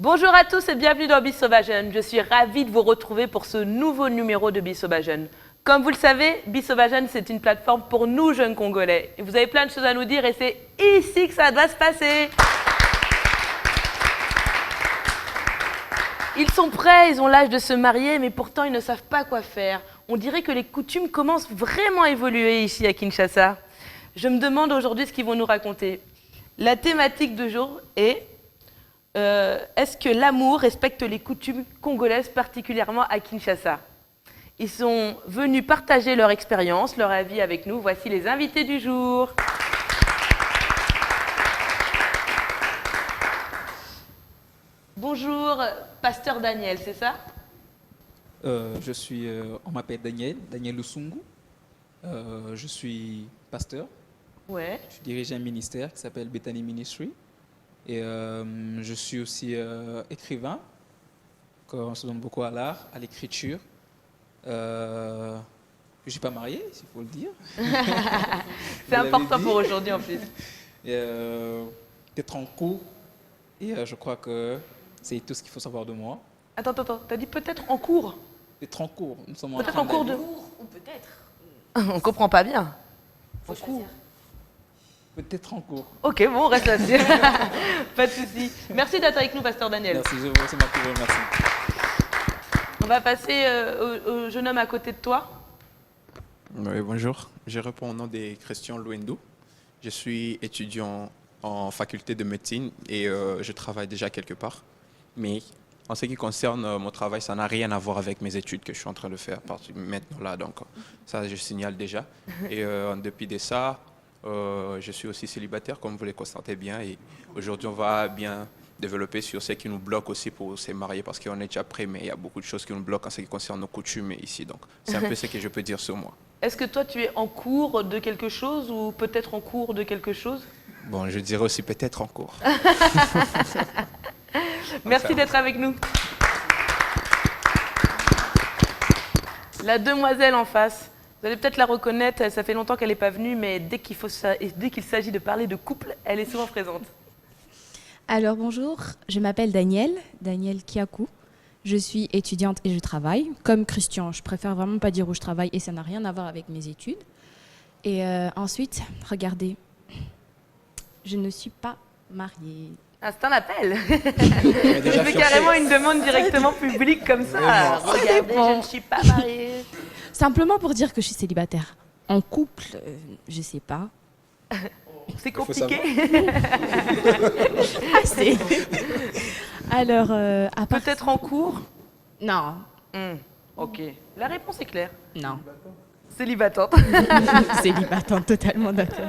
Bonjour à tous et bienvenue dans Bissobajeune. Je suis ravie de vous retrouver pour ce nouveau numéro de Bissobajeune. Comme vous le savez, Bissobajeune, c'est une plateforme pour nous, jeunes Congolais. Et vous avez plein de choses à nous dire et c'est ici que ça doit se passer. Ils sont prêts, ils ont l'âge de se marier, mais pourtant ils ne savent pas quoi faire. On dirait que les coutumes commencent vraiment à évoluer ici à Kinshasa. Je me demande aujourd'hui ce qu'ils vont nous raconter. La thématique du jour est est-ce que l'amour respecte les coutumes congolaises, particulièrement à Kinshasa? Ils sont venus partager leur expérience, leur avis avec nous. Voici les invités du jour. Bonjour, pasteur Daniel, c'est ça? On m'appelle Daniel Lusungu. Je suis pasteur. Ouais. Je dirige un ministère qui s'appelle Bethany Ministry. Et je suis aussi écrivain. On se donne beaucoup à l'art, à l'écriture. Je ne suis pas marié, s'il faut le dire. C'est important pour aujourd'hui en plus. D'être en cours. Et je crois que c'est tout ce qu'il faut savoir de moi. Attends, t'as dit peut-être en cours? D'être en cours. Nous sommes Peut-être en cours de... Ou peut-être. On comprend pas bien. Faut choisir. Peut-être en cours. Ok, bon, on reste là-dessus. Pas de souci. Merci d'être avec nous, pasteur Daniel. Merci, c'est moi qui vous remercie. On va passer au jeune homme à côté de toi. Oui, bonjour. Je réponds au nom de Christian Louendou. Je suis étudiant en faculté de médecine et je travaille déjà quelque part. Mais en ce qui concerne mon travail, ça n'a rien à voir avec mes études que je suis en train de faire maintenant là. Donc ça, je signale déjà. Et en dépit de ça, je suis aussi célibataire, comme vous le constatez bien. Et aujourd'hui, on va bien développer sur ce qui nous bloque aussi pour se marier, parce qu'on est déjà prêt, mais il y a beaucoup de choses qui nous bloquent en ce qui concerne nos coutumes ici. Donc c'est un peu ce que je peux dire sur moi. Est-ce que toi, tu es en cours de quelque chose ou peut-être en cours de quelque chose? Bon, je dirais aussi peut-être en cours. Merci d'être avec nous. La demoiselle en face, vous allez peut-être la reconnaître, ça fait longtemps qu'elle n'est pas venue, mais dès qu'il s'agit de parler de couple, elle est souvent présente. Alors bonjour, je m'appelle Daniel Kiakou. Je suis étudiante et je travaille. Comme Christian, je préfère vraiment pas dire où je travaille et ça n'a rien à voir avec mes études. Et ensuite, regardez, je ne suis pas mariée. Ah, c'est un appel. Je fais carrément une demande directement publique comme ça. Regardez, je ne suis pas mariée. Simplement pour dire que je suis célibataire. En couple, je sais pas. C'est compliqué. Assez. Alors, à part... Peut-être en cours? Non. Ok. La réponse est claire. Non. Célibatante. Célibataire, totalement d'accord.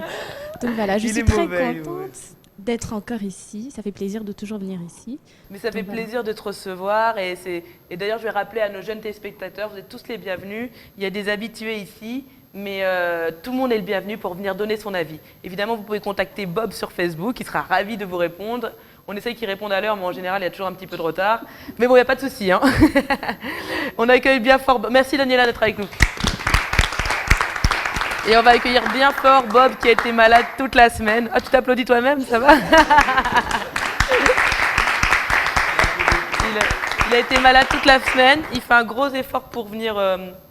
Donc voilà, je suis très contente d'être encore ici. Ça fait plaisir de toujours venir ici. Mais ça fait plaisir de te recevoir. Et d'ailleurs, je vais rappeler à nos jeunes téléspectateurs, vous êtes tous les bienvenus. Il y a des habitués ici, mais tout le monde est le bienvenu pour venir donner son avis. Évidemment, vous pouvez contacter Bob sur Facebook, il sera ravi de vous répondre. On essaye qu'il réponde à l'heure, mais en général, il y a toujours un petit peu de retard. Mais bon, il n'y a pas de souci. Hein. On accueille bien fort... Merci Daniela d'être avec nous. Et on va accueillir bien fort Bob qui a été malade toute la semaine. Ah, tu t'applaudis toi-même, ça va? Il a été malade toute la semaine. Il fait un gros effort pour venir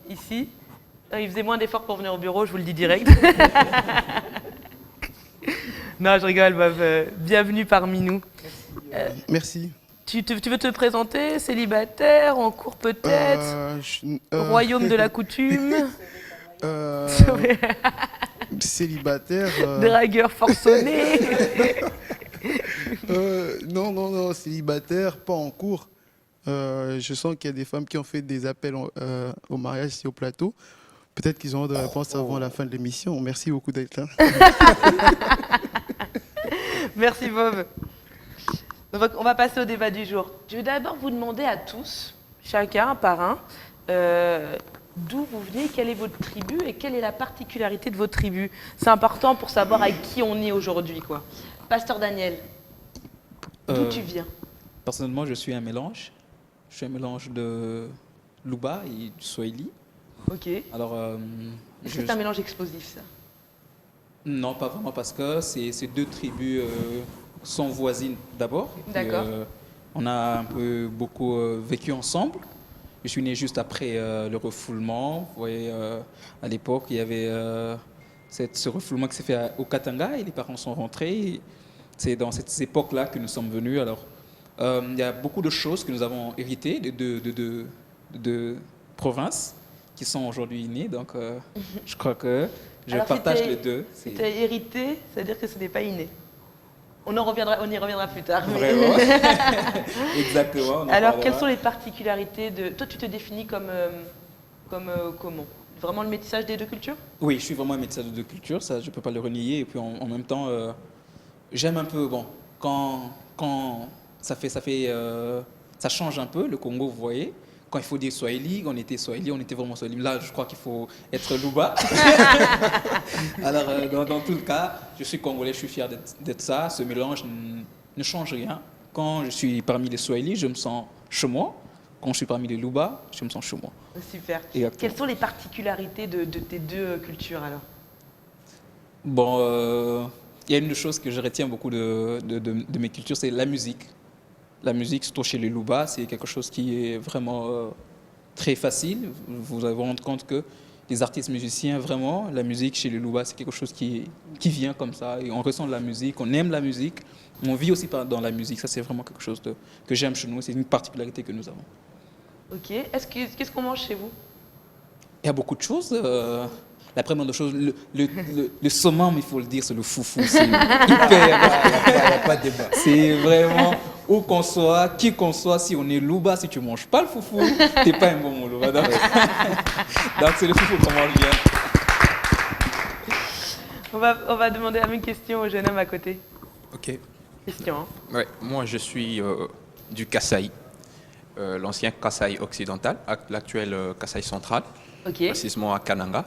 ici. Il faisait moins d'efforts pour venir au bureau, je vous le dis direct. Non, je rigole, Bob. Bienvenue parmi nous. Merci. Tu veux te présenter? Célibataire, en cours peut-être? Royaume de la coutume? Célibataire. Dragueur forcené? Non, célibataire, pas en cours. Je sens qu'il y a des femmes qui ont fait des appels au mariage ici au plateau. Peut-être qu'ils auront des réponses avant la fin de l'émission. Merci beaucoup d'être là. Merci Bob. On va passer au débat du jour. Je vais d'abord vous demander à tous, chacun par un, d'où vous venez, quelle est votre tribu et quelle est la particularité de votre tribu. C'est important pour savoir avec qui on est aujourd'hui, quoi. Pasteur Daniel, d'où tu viens? Personnellement, je suis un mélange. Je suis un mélange de Luba et du Swahili. Ok. Alors, Est-ce que c'est un mélange explosif, ça? Non, pas vraiment, parce que ces deux tribus sont voisines d'abord. D'accord. On a un peu beaucoup vécu ensemble. Je suis né juste après le refoulement. Vous voyez, à l'époque, il y avait ce refoulement qui s'est fait au Katanga et les parents sont rentrés. C'est dans cette époque-là que nous sommes venus. Alors, il y a beaucoup de choses que nous avons héritées de provinces qui sont aujourd'hui nées. Donc, je crois que je partage les deux. Si tu as hérité, c'est-à-dire que ce n'est pas inné. On y reviendra plus tard. Vraiment. Exactement. Alors, quelles sont les particularités de... Toi, tu te définis comme comment? Vraiment le métissage des deux cultures? Oui, je suis vraiment un métissage de deux cultures, ça je ne peux pas le renier. Et puis en même temps, j'aime un peu, bon, quand ça change un peu, le Congo, vous voyez. Quand il faut dire Swahili, on était Swahili, on était vraiment Swahili. Là, je crois qu'il faut être Luba. Alors, dans tout le cas, je suis Congolais, je suis fier d'être ça. Ce mélange ne change rien. Quand je suis parmi les Swahili, je me sens chez moi. Quand je suis parmi les Luba, je me sens chez moi. Super. Exactement. Quelles sont les particularités de tes deux cultures alors? Bon, il y a une chose que je retiens beaucoup de mes cultures, c'est la musique. La musique, surtout chez les Luba, c'est quelque chose qui est vraiment très facile. Vous allez vous rendre compte que les artistes musiciens, vraiment, la musique chez les Luba, c'est quelque chose qui vient comme ça. Et on ressent la musique, on aime la musique, on vit aussi dans la musique. Ça, c'est vraiment quelque chose que j'aime chez nous. C'est une particularité que nous avons. Ok. Qu'est-ce qu'on mange chez vous? Il y a beaucoup de choses. La première des choses, le summum, il faut le dire, c'est le foufou. C'est hyper. Il n'y a pas de débat. C'est vraiment, où qu'on soit, qui qu'on soit, si on est Luba, si tu ne manges pas le foufou, tu n'es pas un bon Luba. Donc c'est le foufou qu'on mange bien. On va demander la même question au jeune homme à côté. Ok. Question. Hein. Ouais, moi, je suis du Kasaï, l'ancien Kasaï occidental, l'actuel Kasaï central, Ok. précisément à Kananga.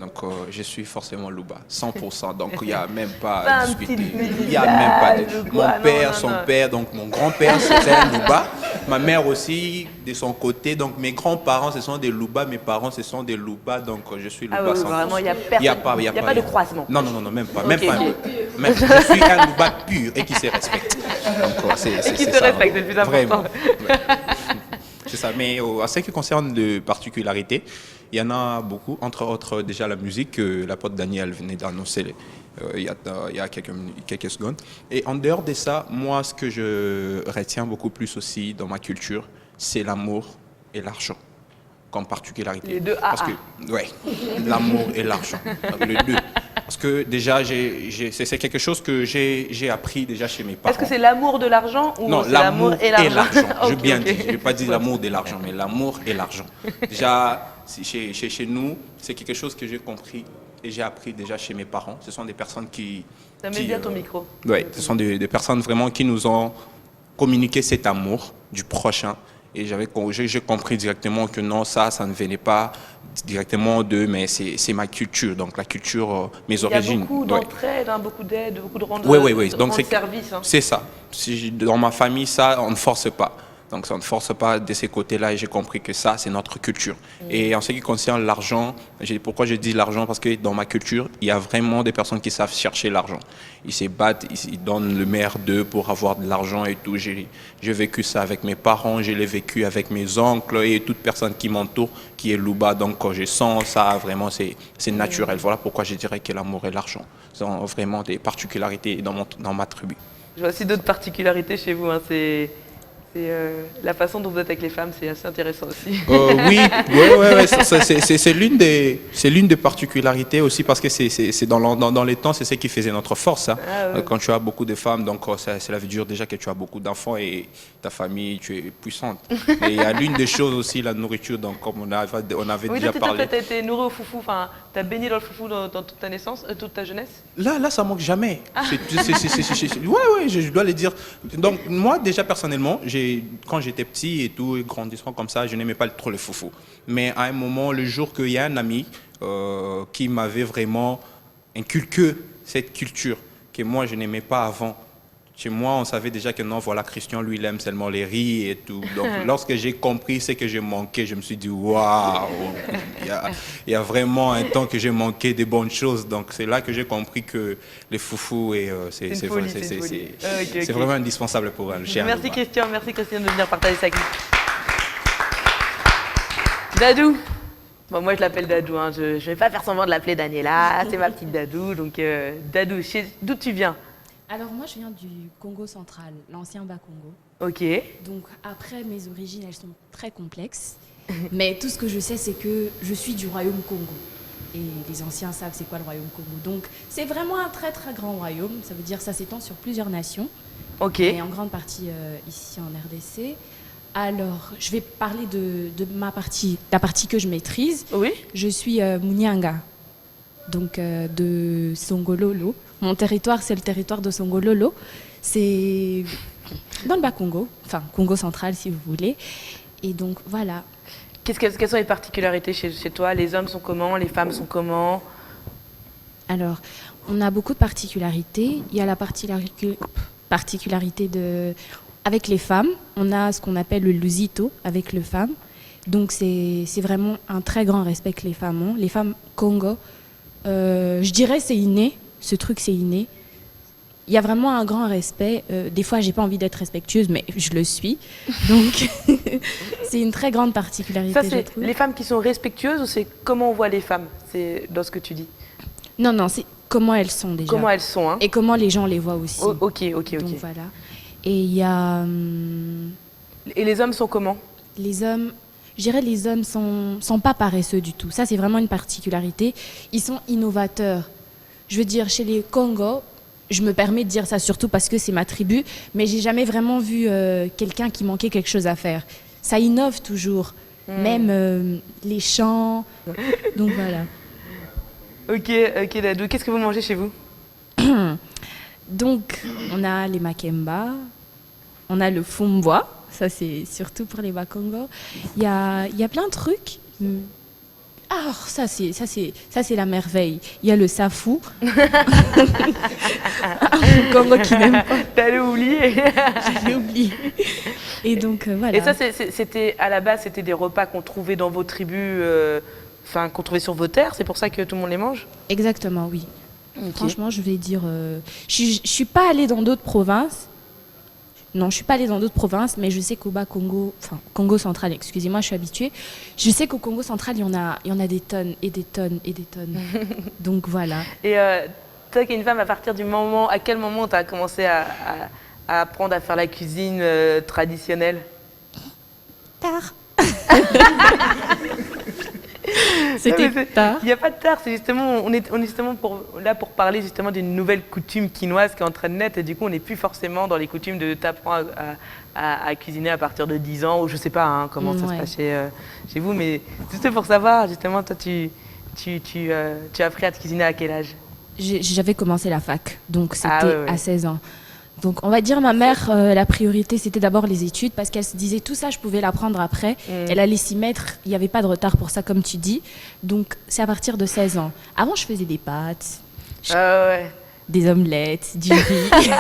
Donc, je suis forcément Luba, 100%. Donc, il n'y a même pas Pas à un discuter. petit Il n'y a même pas de... métissage ou quoi. Mon père, Non, son non. père, donc mon grand-père, c'était un Luba. Ma mère aussi, de son côté. Donc, mes grands-parents, ce sont des Luba. Mes parents, ce sont des Luba. Donc, je suis Luba Ah oui, 100%. vraiment, il n'y a personne. Il n'y a pas de croisement. Non, même pas. Ok, Même pas. ok. Même, je suis un Luba pur et qui se respecte. Donc, c'est Qui se ça, respecte, c'est le plus important. Vraiment. Ouais. C'est ça. Mais en ce qui concerne les particularités, il y en a beaucoup. Entre autres, déjà la musique que l'apôtre Daniel venait d'annoncer il y a quelques secondes. Et en dehors de ça, moi, ce que je retiens beaucoup plus aussi dans ma culture, c'est l'amour et l'argent comme particularité. Les deux Parce AA. que, ouais, l'amour et l'argent. Les deux. Parce que déjà, c'est quelque chose que j'ai appris déjà chez mes parents. Est-ce que c'est l'amour de l'argent ou Non, c'est l'amour et l'argent? J'ai Ok, bien ok. dit. Je n'ai pas dit l'amour de l'argent, mais l'amour et l'argent. Déjà, chez nous, c'est quelque chose que j'ai compris et j'ai appris déjà chez mes parents. Ce sont des personnes qui... Ça met bien ton micro. Oui, ce sont des personnes vraiment qui nous ont communiqué cet amour du prochain. Et j'ai compris directement que non, ça ne venait pas directement d'eux, mais c'est ma culture, donc la culture, mes origines. Il y a beaucoup Ouais. d'entraide, hein, beaucoup d'aide, beaucoup de rendre, Oui. de Donc rendre service. Hein. c'est ça. Dans ma famille, ça, on ne force pas. Donc ça ne force pas de ces côtés-là et j'ai compris que ça, c'est notre culture. Et en ce qui concerne l'argent, pourquoi je dis l'argent? Parce que dans ma culture, il y a vraiment des personnes qui savent chercher l'argent. Ils se battent, ils donnent le meilleur d'eux pour avoir de l'argent et tout. J'ai vécu ça avec mes parents, je l'ai vécu avec mes oncles et toute personne qui m'entoure, qui est Luba. Donc quand je sens ça, vraiment, c'est naturel. Voilà pourquoi je dirais que l'amour et l'argent sont vraiment des particularités dans ma tribu. Je vois aussi d'autres particularités chez vous. Hein. C'est la façon dont vous êtes avec les femmes, c'est assez intéressant aussi. Oui, c'est l'une des particularités aussi parce que c'est dans les temps, c'est ce qui faisait notre force. Hein. Ah, ouais. Quand tu as beaucoup de femmes, donc c'est la vie dure déjà que tu as beaucoup d'enfants et ta famille, tu es puissante. Et il y a l'une des choses aussi, la nourriture, donc comme on avait Oui, déjà toi, parlé. tu as été nourri au foufou, enfin, tu as baigné dans le foufou dans toute ta naissance, toute ta jeunesse? Là, ça manque jamais. Ouais, je dois le dire. Donc, moi, déjà, personnellement, quand j'étais petit et tout, grandissant comme ça, je n'aimais pas trop le foufou. Mais à un moment, le jour qu'il y a un ami qui m'avait vraiment inculqué cette culture que moi, je n'aimais pas avant, Chez moi, on savait déjà que non, voilà, Christian, lui, il aime seulement les riz et tout. Donc, lorsque j'ai compris ce que j'ai manqué, je me suis dit, waouh, il y a vraiment un temps que j'ai manqué des bonnes choses. Donc, c'est là que j'ai compris que les foufous, c'est C'est une folie, c'est une folie. Ok. c'est vraiment indispensable pour elle. Merci Christian de venir partager ça avec nous. Dadou. Bon, moi je l'appelle Dadou, hein. Je ne vais pas faire semblant de l'appeler Daniela, c'est ma petite Dadou. Donc Dadou, d'où tu viens? Alors moi, je viens du Congo central, l'ancien Bas-Congo. Ok. Donc après, mes origines, elles sont très complexes. Mais tout ce que je sais, c'est que je suis du royaume Congo. Et les anciens savent c'est quoi le royaume Congo. Donc c'est vraiment un très très grand royaume. Ça veut dire que ça s'étend sur plusieurs nations. Ok. Et en grande partie ici en RDC. Alors, je vais parler de ma partie, la partie que je maîtrise. Oui. Je suis Munyanga, donc de Songololo. Mon territoire, c'est le territoire de Songololo. C'est dans le Bas-Congo, enfin Congo central si vous voulez. Et donc voilà. Quelles sont les particularités chez toi? Les hommes sont comment? Les femmes sont comment? Alors, on a beaucoup de particularités. Il y a la particularité de... Avec les femmes, on a ce qu'on appelle le lusito avec les femmes. Donc c'est vraiment un très grand respect que les femmes ont. Les femmes Congo, je dirais c'est inné. Ce truc, c'est inné. Il y a vraiment un grand respect. Des fois, j'ai pas envie d'être respectueuse, mais je le suis. Donc, c'est une très grande particularité. Ça, je c'est trouve. les femmes qui sont respectueuses ou c'est comment on voit les femmes? C'est dans ce que tu dis. Non, c'est comment elles sont déjà. Comment elles sont, hein? Et comment les gens les voient aussi. Ok. Donc voilà. Et il y a... Et les hommes sont comment? Les hommes... Je dirais les hommes sont pas paresseux du tout. Ça, c'est vraiment une particularité. Ils sont innovateurs. Je veux dire, chez les Congo, je me permets de dire ça surtout parce que c'est ma tribu, mais j'ai jamais vraiment vu quelqu'un qui manquait quelque chose à faire. Ça innove toujours, même les chants. Donc voilà. Ok, Dadou. Qu'est-ce que vous mangez chez vous? Donc, on a les makemba, on a le fumbwa, ça c'est surtout pour les Bakongo. Il y a plein de trucs. Ah, ça c'est la merveille. Il y a le safou. Un Congo qui n'aime pas. T'allais oublier. J'ai oublié. Et donc voilà. Et ça, c'était à la base, c'était des repas qu'on trouvait dans vos tribus, qu'on trouvait sur vos terres. C'est pour ça que tout le monde les mange? Exactement, oui. Okay. Franchement, je vais dire, je suis pas allée dans d'autres provinces. Non, je suis pas allée dans d'autres provinces, mais je sais qu'au Bas-Congo, enfin Congo central, excusez-moi, je suis habituée. Je sais qu'au Congo central, il y en a des tonnes et des tonnes et des tonnes. Donc voilà. Et toi qui es une femme, à quel moment tu as commencé à apprendre à faire la cuisine traditionnelle? Tard. C'était tard. Il n'y a pas de tard, c'est justement, on est justement là pour parler justement d'une nouvelle coutume quinoise qui est en train de naître et du coup on n'est plus forcément dans les coutumes de t'apprendre à cuisiner à partir de 10 ans ou je sais pas comment ça se passe chez vous, mais juste pour savoir justement toi tu as appris à te cuisiner à quel âge? J'avais commencé la fac, donc c'était à 16 ans. Donc on va dire ma mère, la priorité c'était d'abord les études parce qu'elle se disait tout ça je pouvais l'apprendre après. Elle allait s'y mettre, il n'y avait pas de retard pour ça comme tu dis. Donc c'est à partir de 16 ans. Avant je faisais des pâtes, des omelettes, du riz,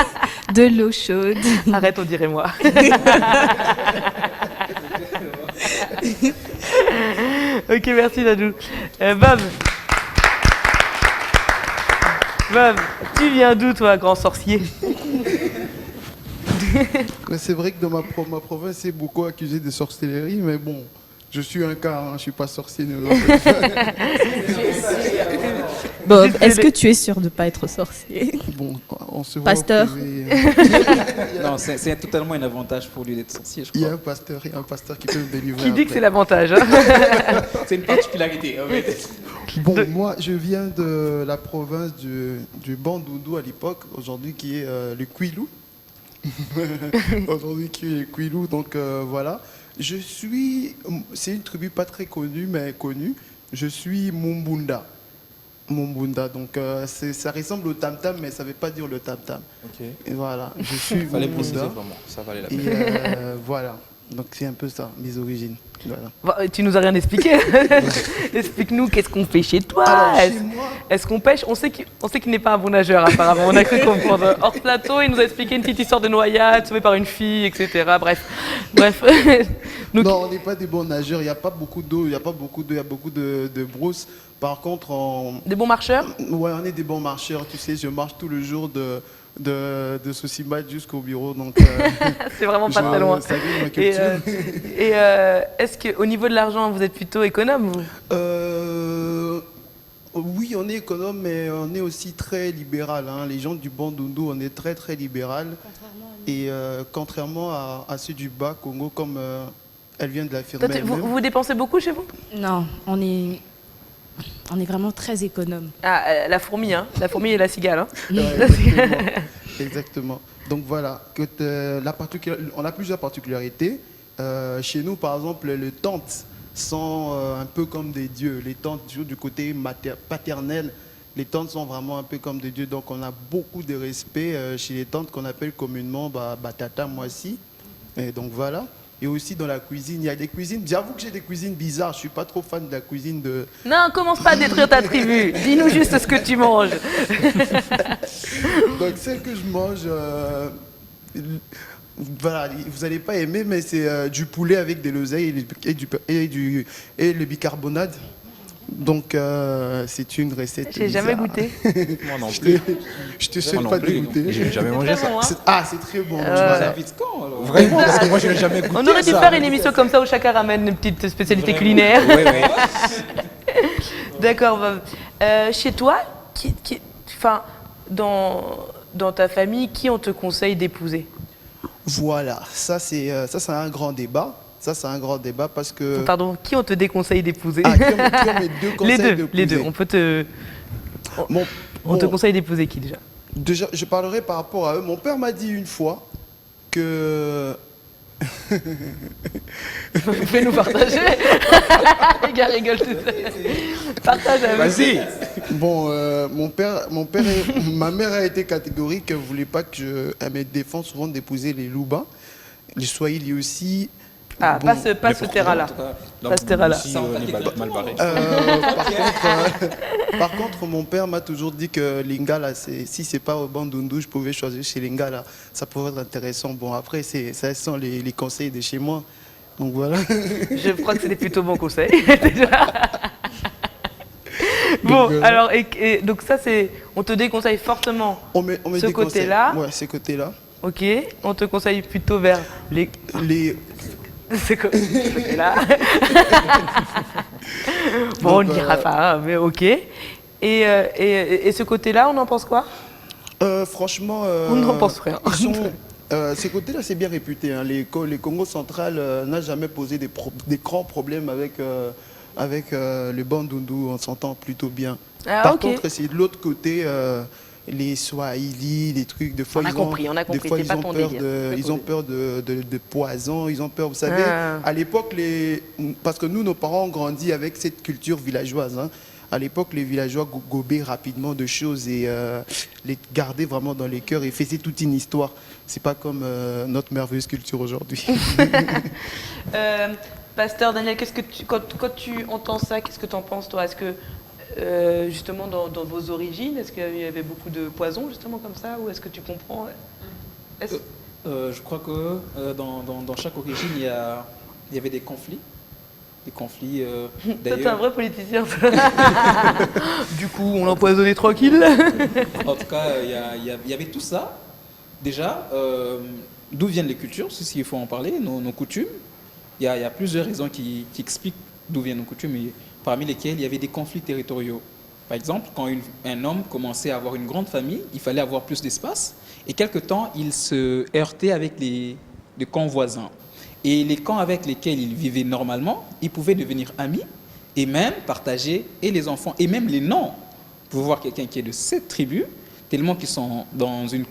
de l'eau chaude. Arrête, on dirait moi. Ok, merci Dadou. Bob, tu viens d'où toi, grand sorcier? C'est vrai que dans ma province, c'est beaucoup accusé de sorcellerie, mais bon, je suis un cas, je ne suis pas sorcier. Bob, est-ce que tu es sûr de ne pas être sorcier? Bon, on se voit. Pasteur. Non, c'est totalement un avantage pour lui d'être sorcier, je crois. Il y a un pasteur qui peut me délivrer. Qui dit que c'est l'avantage? C'est une particularité, en fait. Bon, moi, je viens de la province du Bandundu à l'époque, aujourd'hui qui est le Kwilu. Aujourd'hui qui est le Kwilu, donc voilà. C'est une tribu pas très connue, mais connue. Je suis Mumbunda. Donc ça ressemble au tam-tam, mais ça ne veut pas dire le tam-tam. Ok. Et voilà, je suis Fallait préciser Mumbunda. vraiment, ça valait la Et peine. voilà. Donc c'est un peu ça, mes origines. Voilà. Bah, tu nous as rien expliqué. Explique-nous, qu'est-ce qu'on fait chez toi? Alors, chez Est-ce moi, est-ce qu'on pêche? On sait qu'il n'est pas un bon nageur, apparemment. On a cru comprendre. Hors plateau, il nous a expliqué une petite histoire de noyade, sauvée par une fille, etc. Bref. Donc, non, on n'est pas des bons nageurs. Il n'y a pas beaucoup d'eau, il y a beaucoup de brousse. Par contre, des bons marcheurs? ouais, on est des bons marcheurs. Tu sais, je marche tout le jour de Sosimat jusqu'au bureau. Donc, c'est vraiment pas très loin. Ça vient de ma Et, culture. est-ce qu'au niveau de l'argent, vous êtes plutôt économe, vous? Oui, on est économe, mais on est aussi très libéral. Hein. Les gens du Bandundu, on est très très libéral. Et contrairement à ceux du bas Congo, comme elle vient de l'affirmer Toi, elle-même. vous dépensez beaucoup chez vous? Non, on est vraiment très économe. Ah, la fourmi, hein. La fourmi et la cigale, hein. Ouais, exactement. Exactement. Donc voilà, on a plusieurs particularités. Chez nous, par exemple, les tantes sont un peu comme des dieux. Les tantes, du côté paternel, les tantes sont vraiment un peu comme des dieux. Donc on a beaucoup de respect chez les tantes qu'on appelle communément Batata Moissi. Et donc voilà. Et aussi dans la cuisine, il y a des cuisines. J'avoue que j'ai des cuisines bizarres. Je suis pas trop fan de la cuisine de. Non, commence pas à détruire ta tribu. Dis-nous juste ce que tu manges. Donc celle que je mange, voilà, vous n'allez pas aimer, mais c'est du poulet avec de l'oseille et le bicarbonate. Donc c'est une recette. J'ai jamais bizarre. goûté. Moi non Je plus. te Moi souhaite non pas de plus. goûter. J'ai jamais mangé ça. Vraiment, hein. C'est très bon. Tu voilà. m'invites quand alors? Vraiment, parce que moi je n'ai jamais goûté. On aurait dû ça. faire une émission comme ça où chacun ramène une petite spécialité Vraiment. culinaire. Oui, oui. D'accord. Chez toi, enfin, dans ta famille, qui on te conseille d'épouser? Voilà, ça c'est un grand débat. Ça c'est un grand débat parce que Pardon, qui on te déconseille d'épouser? qui ont mes deux conseils Les deux. d'épouser. On te Bon, conseille d'épouser qui déjà? déjà, je parlerai par rapport à eux. Mon père m'a dit une fois que Fais-nous partager. Les gars rigolent tout seuls. Partage avec Vas-y. bon, ma mère a été catégorique. Elle voulait pas que elle me défende souvent d'épouser les Louba, les Swahili aussi. Ah, Bon, pas ce terrain-là. Donc, Pas ce terrain-là. ici, on est mal barré. Par contre, mon père m'a toujours dit que Lingala, si c'est pas au Bandundu, je pouvais choisir chez Lingala. Ça pourrait être intéressant. Bon, après, ça sont les conseils de chez moi. Donc voilà. Je crois que c'est des plutôt bons conseils. Déjà. Bon, Donc, alors, donc ça, on te déconseille fortement. On met Ce des conseils. côté-là. Ouais, ces côtés-là. Ok, on te conseille plutôt vers les... Ce côté-là. Bon, on ne Donc, dira pas, hein, mais ok. Et ce côté-là, on en pense quoi? Franchement, On n'en pense rien. Ces côtés-là, c'est bien réputé. Hein. Les Congo central n'a jamais posé des grands problèmes avec le Bandundu. On s'entend plutôt bien. Ah, Par ok. contre, c'est de l'autre côté, les Swahili, les trucs. Des fois, On a compris, des fois, c'est ils pas ont ton peur délire. ils ont peur de poison. Ils ont peur, vous savez, Ah. à l'époque, parce que nous, nos parents ont grandi avec cette culture villageoise. Hein. À l'époque, les villageois gobaient rapidement de choses et les gardaient vraiment dans les cœurs et faisaient toute une histoire. C'est pas comme notre merveilleuse culture aujourd'hui. Pasteur Daniel, quand tu entends ça, qu'est-ce que tu en penses, toi? Est-ce que, justement, dans vos origines, est-ce qu'il y avait beaucoup de poison, justement, comme ça? Ou est-ce que tu comprends? Je crois que dans chaque origine, il y avait des conflits. Des conflits. Toi, t'es un D'ailleurs, vrai politicien. Du coup, on l'empoisonnait tranquille. en tout cas, il y avait tout ça. Déjà, d'où viennent les cultures, s'il faut en parler, nos coutumes. Il y a plusieurs raisons qui expliquent d'où viennent nos coutumes, et parmi lesquelles il y avait des conflits territoriaux. Par exemple, quand un homme commençait à avoir une grande famille, il fallait avoir plus d'espace. Et quelque temps, il se heurtait avec les camps voisins. Et les camps avec lesquels il vivait normalement, ils pouvaient devenir amis et même partager, et les enfants, et même les noms. Vous pouvez voir quelqu'un qui est de cette tribu, tellement qu'ils sont dans une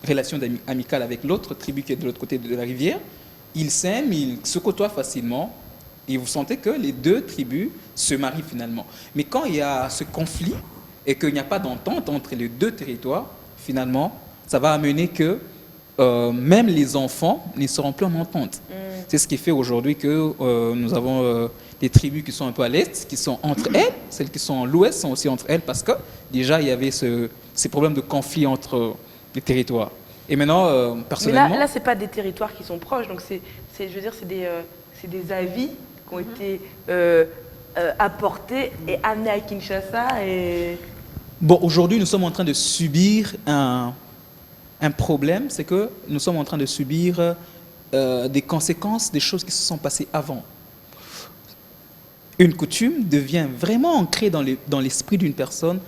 relation amicale avec l'autre tribu qui est de l'autre côté de la rivière. Ils s'aiment, ils se côtoient facilement, et vous sentez que les deux tribus se marient finalement. Mais quand il y a ce conflit et qu'il n'y a pas d'entente entre les deux territoires, finalement, ça va amener que même les enfants ne seront plus en entente. C'est ce qui fait aujourd'hui que nous avons des tribus qui sont un peu à l'est, qui sont entre elles, celles qui sont à l'ouest sont aussi entre elles, parce que déjà il y avait ces problèmes de conflit entre les territoires. Et maintenant, Mais personnellement... là c'est pas des territoires qui sont proches, donc je veux dire, c'est des avis qui ont été apportés et amenés à Kinshasa. Et... Bon, aujourd'hui, nous sommes en train de subir un problème, c'est que nous sommes en train de subir des conséquences des choses qui se sont passées avant. Une coutume devient vraiment ancrée dans l'esprit d'une personne,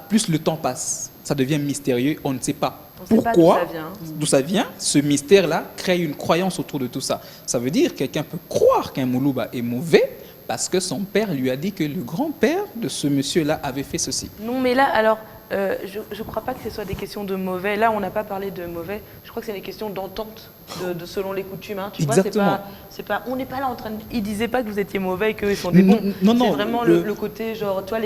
plus le temps passe. Ça devient mystérieux, on ne sait pas pourquoi, d'où ça vient. Ce mystère-là crée une croyance autour de tout ça. Ça veut dire que quelqu'un peut croire qu'un Moulouba est mauvais parce que son père lui a dit que le grand-père de ce monsieur-là avait fait ceci. Non, mais là, alors, je ne crois pas que ce soit des questions de mauvais. Là, on n'a pas parlé de mauvais. Je crois que c'est des questions d'entente, selon les coutumes. Hein. Tu Exactement. vois, on n'est pas là en train de... Ils ne disaient pas que vous étiez mauvais et qu'eux, sont des bons. Non, c'est vraiment le côté, genre, toi,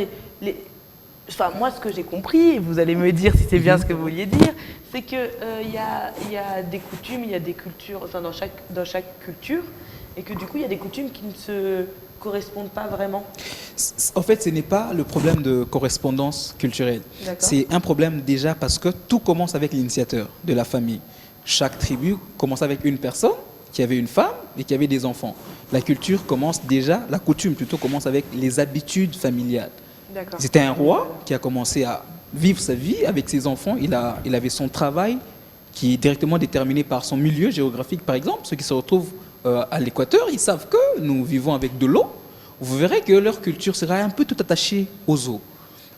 Enfin, moi, ce que j'ai compris, et vous allez me dire si c'est bien ce que vous vouliez dire, c'est qu'il y a des coutumes, il y a des cultures, enfin, dans chaque culture, et que du coup, il y a des coutumes qui ne se correspondent pas vraiment. En fait, ce n'est pas le problème de correspondance culturelle. C'est un problème déjà parce que tout commence avec l'initiateur de la famille. Chaque tribu commence avec une personne qui avait une femme et qui avait des enfants. La culture commence déjà, la coutume plutôt commence avec les habitudes familiales. C'était un roi qui a commencé à vivre sa vie avec ses enfants. Il avait son travail qui est directement déterminé par son milieu géographique, par exemple. Ceux qui se retrouvent à l'équateur, ils savent que nous vivons avec de l'eau. Vous verrez que leur culture sera un peu tout attachée aux eaux.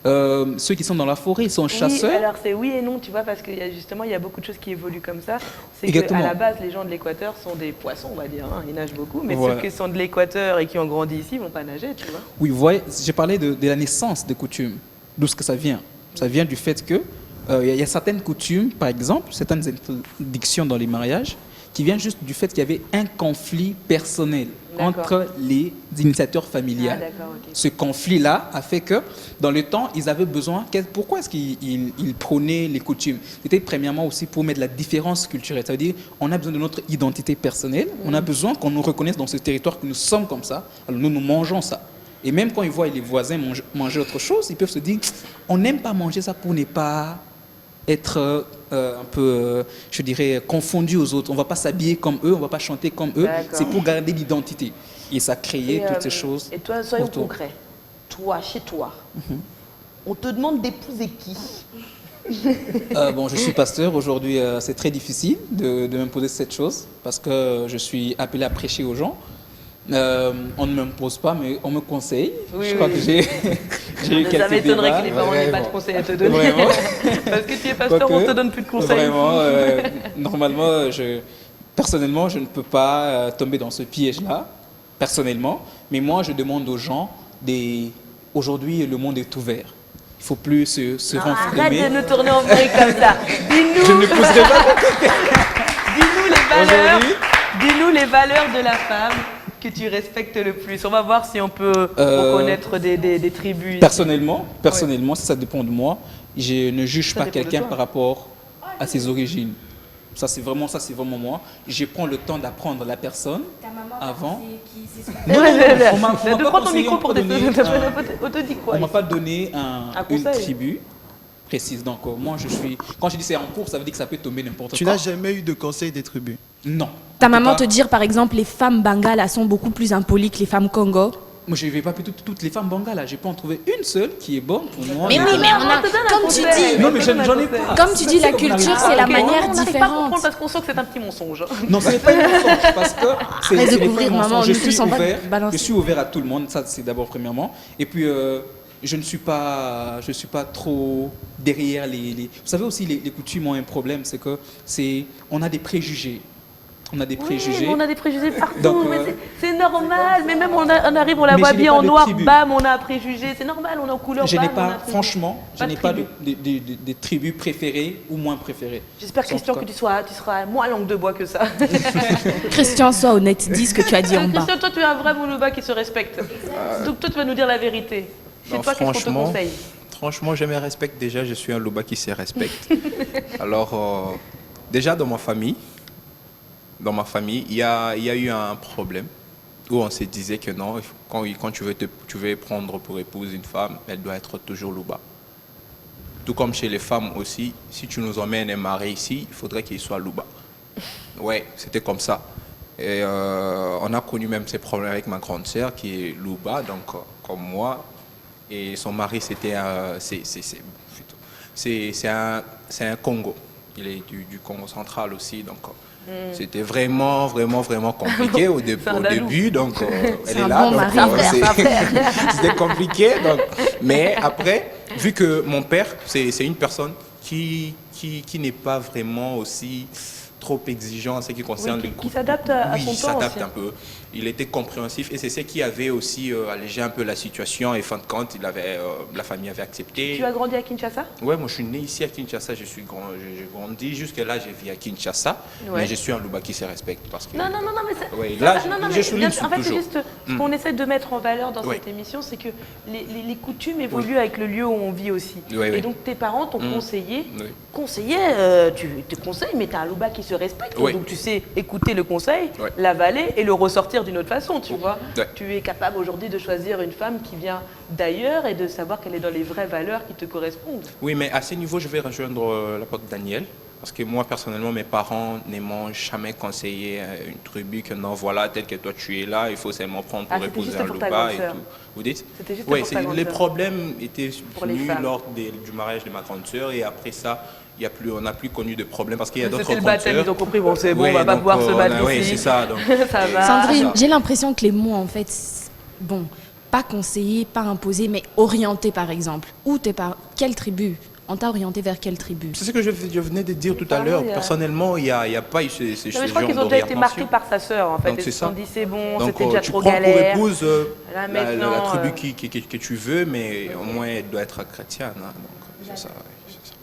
Ceux qui sont dans la forêt, ils sont chasseurs. Oui, alors c'est oui et non, tu vois, parce qu'il y a beaucoup de choses qui évoluent comme ça. C'est qu'à la base, les gens de l'équateur sont des poissons, on va dire, hein, ils nagent beaucoup, mais ceux qui sont de l'équateur et qui ont grandi ici, ne vont pas nager, tu vois. Oui, vous voyez, j'ai parlé de la naissance des coutumes, d'où ce que ça vient. Ça vient du fait que y a certaines coutumes, par exemple, certaines interdictions dans les mariages, qui viennent juste du fait qu'il y avait un conflit personnel entre les initiateurs familiales. Ce conflit-là a fait que, dans le temps, ils avaient besoin... Pourquoi est-ce qu'ils prônaient les coutumes? C'était premièrement aussi pour mettre la différence culturelle. Ça veut dire on a besoin de notre identité personnelle, on a besoin qu'on nous reconnaisse dans ce territoire que nous sommes comme ça, alors nous mangeons ça. Et même quand ils voient les voisins manger autre chose, ils peuvent se dire on n'aime pas manger ça pour ne pas être un peu, je dirais, confondu aux autres. On ne va pas s'habiller comme eux, on ne va pas chanter comme eux. C'est pour garder l'identité. Et ça a créé toutes ces choses. Et toi, soyons concrets. Toi, chez toi, on te demande d'épouser qui? Bon, je suis pasteur. Aujourd'hui, c'est très difficile de m'imposer cette chose parce que je suis appelé à prêcher aux gens. On ne m'impose pas, mais on me conseille. Je crois que j'ai eu quelques débats. Ça m'étonnerait que les parents n'aient pas de conseils à te donner. Parce que tu es pasteur, on ne te donne plus de conseils. Vraiment, normalement, personnellement, je ne peux pas tomber dans ce piège-là, personnellement. Mais moi, je demande aux gens, aujourd'hui, le monde est ouvert. Il ne faut plus se renfermer. Arrête de nous tourner en vrille comme ça. Je ne poserai pas. Dis-nous les valeurs de la femme que tu respectes le plus. On va voir si on peut reconnaître des tribus. Personnellement, ça dépend de moi. Je ne juge pas quelqu'un par rapport à ses origines. Ça, c'est vraiment moi. Je prends le temps d'apprendre la personne avant. Prends ton micro pour on te dit quoi? On ne m'a pas donné une tribu précise. Donc, moi, quand je dis c'est en cours, ça veut dire que ça peut tomber n'importe quoi. Tu n'as jamais eu de conseil des tribus? Non. Ta maman te dire, par exemple, les femmes bangalas sont beaucoup plus impolies que les femmes Congo? Moi, je ne vais pas plutôt toutes les femmes bangalas. Je peux en trouver une seule qui est bonne pour moi. Mais oui, mais on a, comme tu dis, non, mais j'en ai pas. Comme tu dis, la culture, c'est la manière différente. On n'arrive pas à comprendre parce qu'on sent que c'est un petit mensonge. Non, ce n'est pas un mensonge parce que c'est découvrir, maman. Je suis ouvert à tout le monde. Ça, c'est d'abord premièrement. Et puis, je ne suis pas trop derrière les. Vous savez aussi, les coutumes ont un problème, c'est que on a des préjugés. On a des préjugés. On a des préjugés partout, donc, mais c'est normal. Mais même on arrive, on la voit bien en noir, bam, on a un préjugé. C'est normal, on est en couleur, franchement, je n'ai pas des tribus préférées ou moins préférées. J'espère, Christian, que tu seras moins langue de bois que ça. Christian, sois honnête, dis ce que tu as dit en bas. Christian, toi, tu es un vrai Moulouba qui se respecte. Donc toi, tu vas nous dire la vérité. C'est toi, qu'est-ce qu'on te conseille? Franchement, je me respecte déjà, je suis un Louba qui se respecte. Alors, déjà dans ma famille, dans ma famille, il y a eu un problème où on se disait que non, quand tu veux prendre pour épouse une femme, elle doit être toujours Louba. Tout comme chez les femmes aussi, si tu nous emmènes un mari ici, il faudrait qu'il soit Louba. Ouais, c'était comme ça. Et on a connu même ces problèmes avec ma grande sœur qui est Louba, donc comme moi. Et son mari, c'est un Congo. Il est du Congo central aussi, donc c'était vraiment, vraiment, vraiment compliqué au début. Donc elle est là, bon donc c'était compliqué. Donc, mais après, vu que mon père, c'est une personne qui n'est pas vraiment aussi trop exigeant en ce qui concerne Oui, le qui couple. s'adapte à son temps il s'adapte aussi. un peu. Il était compréhensif et c'est ce qui avait aussi allégé un peu la situation. Et fin de compte, la famille avait accepté. Tu as grandi à Kinshasa? Ouais, moi je suis né ici à Kinshasa. J'ai grandi jusque là, j'ai vécu à Kinshasa. Ouais. Mais je suis un Louba qui se respecte parce que. Non, mais ça, Ouais, ça là, va. Non, je mais souligne en fait, c'est toujours. juste ce qu'on essaie de mettre en valeur dans Oui. cette émission, c'est que les coutumes évoluent avec le lieu où on vit aussi. Oui, Et oui. donc tes parents t'ont conseillé. Oui. Tu te conseilles, mais tu as un Louba qui se respecte. Oui. Donc tu sais écouter le conseil, Ouais. l'avaler et le ressortir d'une autre façon, tu vois. Ouais. Tu es capable aujourd'hui de choisir une femme qui vient d'ailleurs et de savoir qu'elle est dans les vraies valeurs qui te correspondent. Oui, mais à ce niveau, je vais rejoindre l'apôtre Daniel. Parce que moi, personnellement, mes parents ne m'ont jamais conseillé une tribu que non, voilà, tel que toi tu es là, il faut seulement prendre pour Ah, c'était épouser juste un pour ta Louba grande et sœur. tout. Vous dites? C'était juste Oui, pour ta grande les sœur. problèmes étaient Pour les venus femmes. lors du mariage de ma grande sœur et après ça, on n'a plus connu de problème parce qu'il y a d'autres C'était le grandes baptême, sœurs. ils ont compris, bon c'est bon, Oui, on va pas donc, pouvoir se battre Oui, ici. c'est ça. Donc, Ça va. Sandrine, ça. j'ai l'impression que les mots, en fait, bon, pas conseiller, pas imposer, mais orienter, par exemple. Où t'es par quelle tribu? On t'a orienté vers quelle tribu? C'est ce que je venais de dire tout à parents, l'heure. il y a- Personnellement, il n'y a pas eu ce Non, mais je genre crois qu'ils ont déjà été marqués d'orientation. par sa sœur en fait. Donc, Ils c'est se sont ça. dit c'est bon, Donc, c'était déjà tu trop prends galère. pour épouse Là, la maintenant, tribu que tu veux, mais au moins elle doit être chrétienne. Hein, donc, c'est ça, oui, c'est ça.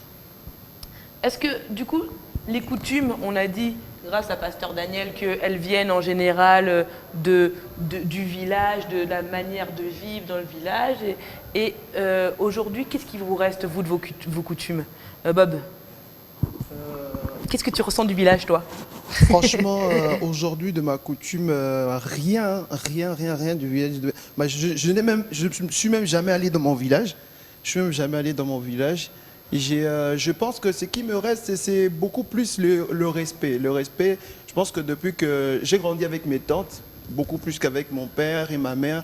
Est-ce que du coup, les coutumes, on a dit grâce à Pasteur Daniel qu'elles viennent en général du village, de la manière de vivre dans le village. Et aujourd'hui, qu'est-ce qui vous reste, vous, de vos coutumes? Bob, qu'est-ce que tu ressens du village, toi? Franchement, aujourd'hui, de ma coutume, rien du village. Bah, je ne suis même jamais allé dans mon village. Je suis même jamais allé dans mon village. Et je pense que ce qui me reste, c'est beaucoup plus le respect. Le respect, je pense que depuis que j'ai grandi avec mes tantes, beaucoup plus qu'avec mon père et ma mère.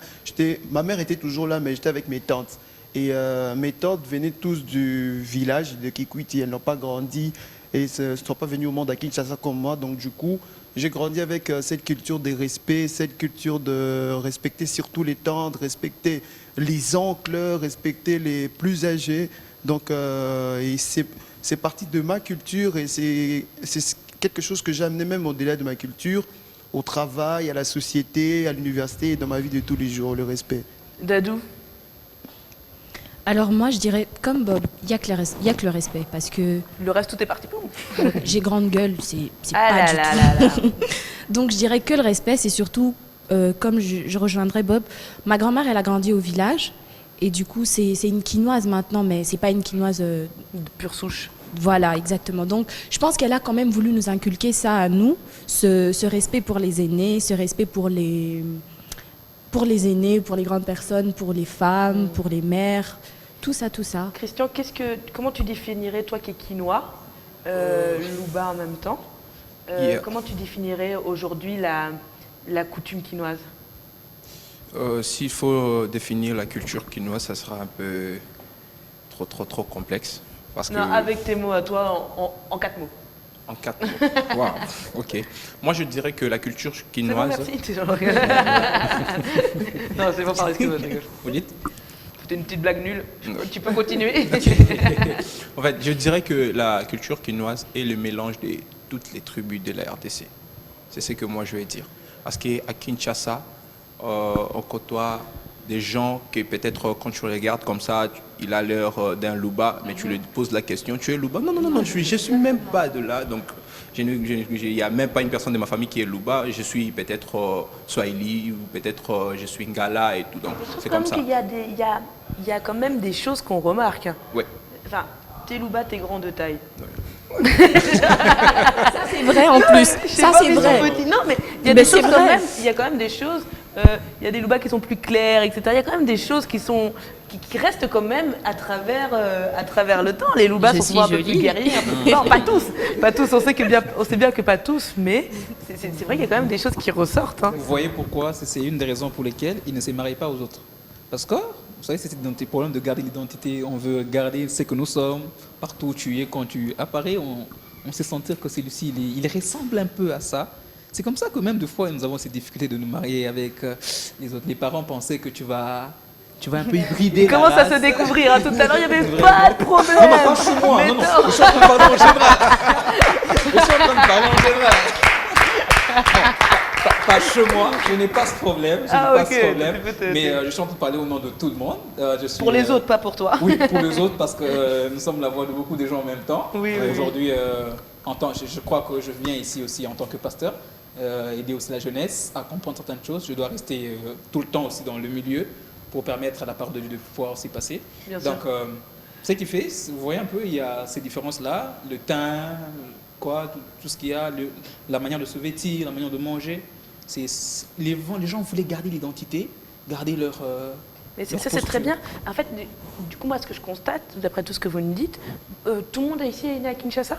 Ma mère était toujours là, mais j'étais avec mes tantes. Et mes tantes venaient tous du village de Kikwiti. Elles n'ont pas grandi et ne sont pas venues au monde à Kinshasa comme moi. Donc du coup, j'ai grandi avec cette culture de respect, cette culture de respecter surtout les tantes, respecter les oncles, respecter les plus âgés. Donc et c'est partie de ma culture et c'est quelque chose que j'ai amené même au-delà de ma culture, au travail, à la société, à l'université et dans ma vie de tous les jours, le respect. Dadou? Alors moi, je dirais, comme Bob, il n'y a que le respect, parce que Le reste, tout est parti pour vous. j'ai grande gueule, c'est Ah pas là du là tout. là là. Donc je dirais que le respect, c'est surtout, comme je rejoindrais Bob, ma grand-mère, elle a grandi au village, et du coup, c'est une quinoise maintenant, mais c'est pas une quinoise... De pure souche. Voilà, exactement. Donc, je pense qu'elle a quand même voulu nous inculquer ça à nous, ce respect pour les aînés, ce respect pour les aînés, pour les grandes personnes, pour les femmes, pour les mères, tout ça, tout ça. Christian, comment tu définirais, toi qui es quinois, Louba en même temps, Yeah. comment tu définirais aujourd'hui la coutume quinoise? S'il faut définir la culture quinoise, ça sera un peu trop complexe. Parce Non, que avec tes mots à toi, en 4 mots. en 4 mots. Waouh, ok. Moi, je dirais que la culture C'est bon, quinoise. merci. t'es genre- non, c'est bon, pardon, excuse-moi, je rigole. Vous dites? C'était une petite blague nulle. Ouais. Tu peux continuer. En fait, je dirais que la culture quinoise est le mélange de toutes les tribus de la RDC. C'est ce que moi je vais dire. Parce qu'à Kinshasa, on côtoie des gens que peut-être quand tu regardes comme ça, il a l'air d'un Louba, mais tu lui poses la question, tu es Louba? Non, je suis même pas de là. Donc, il n'y a même pas une personne de ma famille qui est Louba. Je suis peut-être Swahili ou peut-être je suis Ngala et tout. Donc, c'est comme ça. Il y a quand même des choses qu'on remarque. Ouais. Enfin, t'es Louba, t'es grand de taille. Ça, c'est vrai en plus. Je sais Ça, pas, c'est mais ils sont vrai. petits. Non, mais il y a Mais des c'est choses quand vrai. même. Il y a quand même des choses. Il y a des loubas qui sont plus clairs, etc. Il y a quand même des choses qui restent quand même à travers le temps. Les loubas Je sont suis souvent un peu plus jolie. guerriers. Non, pas tous. Pas tous. On sait bien que pas tous, mais c'est vrai qu'il y a quand même des choses qui ressortent. Hein. Vous voyez pourquoi c'est une des raisons pour lesquelles ils ne se marient pas aux autres. Parce que, vous savez, c'est dans tes problèmes de garder l'identité. On veut garder ce que nous sommes. Partout où tu es, quand tu apparais, on sait sentir que celui-ci, il ressemble un peu à ça. C'est comme ça que même des fois, nous avons ces difficultés de nous marier avec les autres. Les parents pensaient que tu vas un peu hybrider. Il commence à se découvrir. Hein. Tout à l'heure, il n'y avait pas de problème. Non, non, pas chez moi. Mais Non, non. Je suis en train de parler en général. Je suis en train de parler en général. Pas chez moi, je n'ai pas ce problème. Je n'ai pas ce problème. Mais je suis en train de parler au nom de tout le monde. Je suis, Pour les autres, pas pour toi. Oui, pour les autres, parce que nous sommes la voix de beaucoup de gens en même temps. Oui, oui, Aujourd'hui, je crois que je viens ici aussi en tant que pasteur, aider aussi la jeunesse à comprendre certaines choses. Je dois rester tout le temps aussi dans le milieu pour permettre à la part de Dieu de pouvoir aussi passer. Bien sûr. Donc, ce qui fait, vous voyez un peu, il y a ces différences-là, le teint, tout ce qu'il y a, la manière de se vêtir, la manière de manger. Les gens voulaient garder l'identité, garder leur... Mais leur ça, c'est très posture. bien. En fait, du coup, moi, ce que je constate, d'après tout ce que vous nous dites, tout le monde ici est né à Kinshasa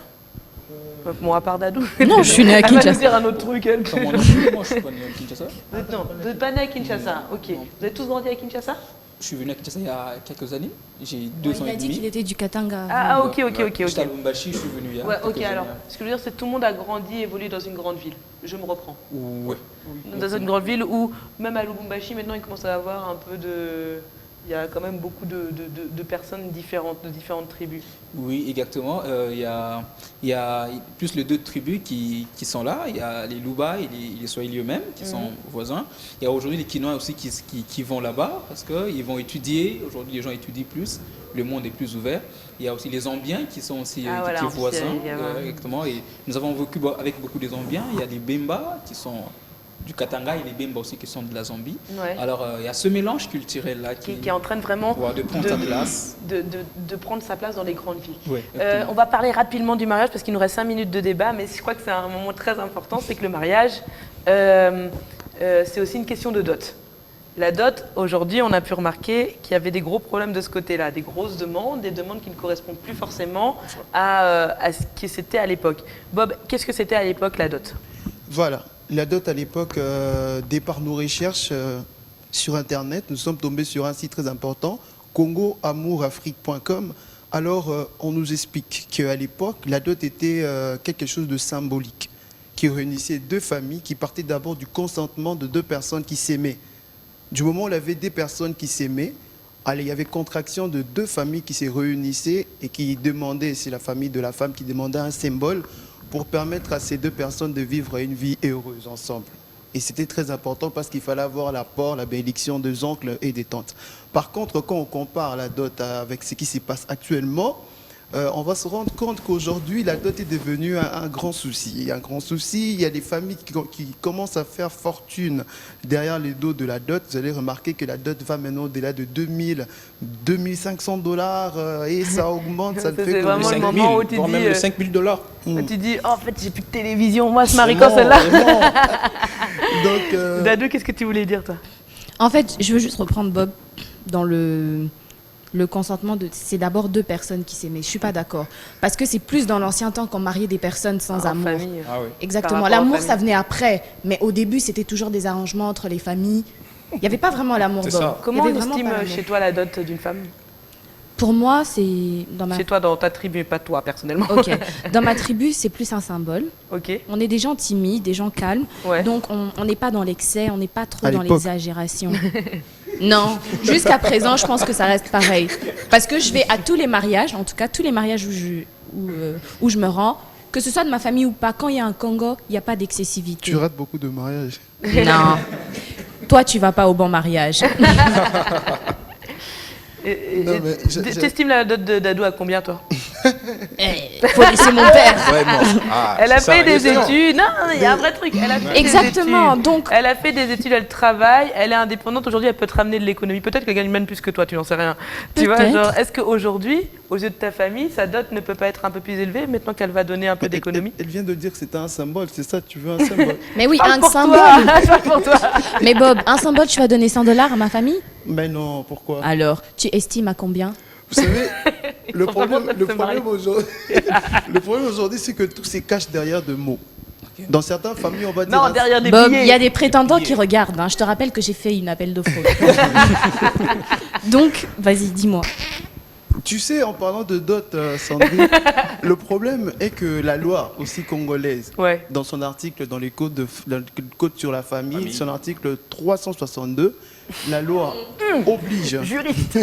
Bon, à part Dadou. Non, je suis née à Elle va Kinshasa. nous dire un autre truc, elle. Comment on a- Moi, je suis pas né à Kinshasa. Non, vous n'êtes pas né à Kinshasa. Ok. Non. Vous êtes tous grandi à Kinshasa Je suis venu à Kinshasa il y a quelques années. J'ai 2 ans Il et a dit demi. qu'il était du Katanga. Ah, ok. J'étais à Lubumbashi, je suis venu il y a Ouais, ok, quelques alors. années. Ce que je veux dire, c'est que tout le monde a grandi, évolué dans une grande ville. Je me reprends. Ouais. Dans une grande ville où, même à Lubumbashi, maintenant, il commence à avoir un peu de... Il y a quand même beaucoup de personnes différentes, de différentes tribus. Oui, exactement. Il y a plus les deux tribus qui sont là. Il y a les Luba et les Swahili eux-mêmes qui sont voisins. Il y a aujourd'hui les Kinois aussi qui vont là-bas parce qu'ils vont étudier. Aujourd'hui, les gens étudient plus. Le monde est plus ouvert. Il y a aussi les Zambiens qui sont aussi Ah, voilà, qui en sont plus, voisins. il y a- Exactement. Et nous avons vécu avec beaucoup des Zambiens. Il y a les Bemba qui sont du Katanga et les Bemba aussi qui sont de la Zambie. Ouais. Alors, il y a ce mélange culturel-là Qui est en train de vraiment... de prendre sa place. De prendre sa place dans les grandes villes. Ouais, On va parler rapidement du mariage parce qu'il nous reste 5 minutes de débat, mais je crois que c'est un moment très important, c'est que le mariage, c'est aussi une question de dot. La dot, aujourd'hui, on a pu remarquer qu'il y avait des gros problèmes de ce côté-là, des grosses demandes, des demandes qui ne correspondent plus forcément à ce que c'était à l'époque. Bob, qu'est-ce que c'était à l'époque la dot? Voilà. La dot à l'époque, dès par nos recherches sur Internet, nous sommes tombés sur un site très important, congoamourafrique.com. Alors, on nous explique qu'à l'époque, la dot était quelque chose de symbolique, qui réunissait deux familles qui partaient d'abord du consentement de deux personnes qui s'aimaient. Du moment où il y avait des personnes qui s'aimaient, allez, il y avait contraction de deux familles qui se réunissaient et qui demandaient, c'est la famille de la femme qui demandait un symbole pour permettre à ces deux personnes de vivre une vie heureuse ensemble. Et c'était très important parce qu'il fallait avoir l'apport, la bénédiction des oncles et des tantes. Par contre, quand on compare la dot avec ce qui se passe actuellement, on va se rendre compte qu'aujourd'hui, la dot est devenue un grand souci. Un grand souci, il y a des familles qui commencent à faire fortune derrière les dos de la dot. Vous allez remarquer que la dot va maintenant au-delà de 2000, 2500 $, et ça augmente. Ça ne C'est fait que vraiment le 5 000. moment où tu voire dis, même les 5 000 $. Tu dis, oh, en fait, j'ai plus de télévision, moi, je marie quand celle-là. Donc, Dadou, qu'est-ce que tu voulais dire, toi? En fait, je veux juste reprendre Bob dans le consentement. C'est d'abord deux personnes qui s'aimaient. Je suis pas d'accord. Parce que c'est plus dans l'ancien temps qu'on mariait des personnes sans En amour. famille. Ah oui. Exactement. Par rapport aux L'amour, familles. ça venait après. Mais au début, c'était toujours des arrangements entre les familles. Il n'y avait pas vraiment l'amour, C'est Bob. ça. Comment Il y on avait vraiment estime pas l'amour. chez toi la dot d'une femme? Pour moi, c'est dans ma... Chez toi, dans ta tribu, pas toi, personnellement. Ok. Dans ma tribu, c'est plus un symbole. Ok. On est des gens timides, des gens calmes. Ouais. Donc, on n'est pas dans l'excès, on n'est pas trop À dans l'époque. l'exagération. Non, jusqu'à présent, je pense que ça reste pareil. Parce que je vais à tous les mariages, en tout cas tous les mariages où je me rends, que ce soit de ma famille ou pas, quand il y a un Congo, il n'y a pas d'excessivité. tu rates beaucoup de mariages. Non. Toi, tu vas pas au bon mariage. Non, mais T'estimes la dot de Dadou à combien, toi? Faut laisser mon père. Vraiment. Ah, Elle a c'est ça fait la des question. études. Non, il y a un vrai truc. Elle a fait Exactement, des études. donc- Elle a fait des études, elle travaille, elle est indépendante. Aujourd'hui, elle peut te ramener de l'économie. Peut-être qu'elle gagne même plus que toi, tu n'en sais rien. Tu vois, Peut-être. genre, est-ce qu'aujourd'hui, aux yeux de ta famille, sa dot ne peut pas être un peu plus élevée maintenant qu'elle va donner un peu d'économie? Elle vient de dire que c'était un symbole, c'est ça, tu veux un symbole? Mais oui, Parle un pour symbole. toi. Parle pour toi. Mais Bob, un symbole, tu vas donner 100 $ à ma famille? Mais non, pourquoi? Alors, tu estimes à combien? Vous savez, le sont vraiment en problème, train de se marier. le problème aujourd'hui, c'est que tout se cache derrière de mots. Dans certaines familles, on va dire... Non, derrière des Bob, billets. il y a des prétendants qui regardent. Hein. Je te rappelle que j'ai fait une appel d'offres. Donc, vas-y, dis-moi. Tu sais, en parlant de dot, Sandrine, le problème est que la loi aussi congolaise, Ouais. dans son article, dans le code sur la famille, son article 362, la loi oblige, Juriste.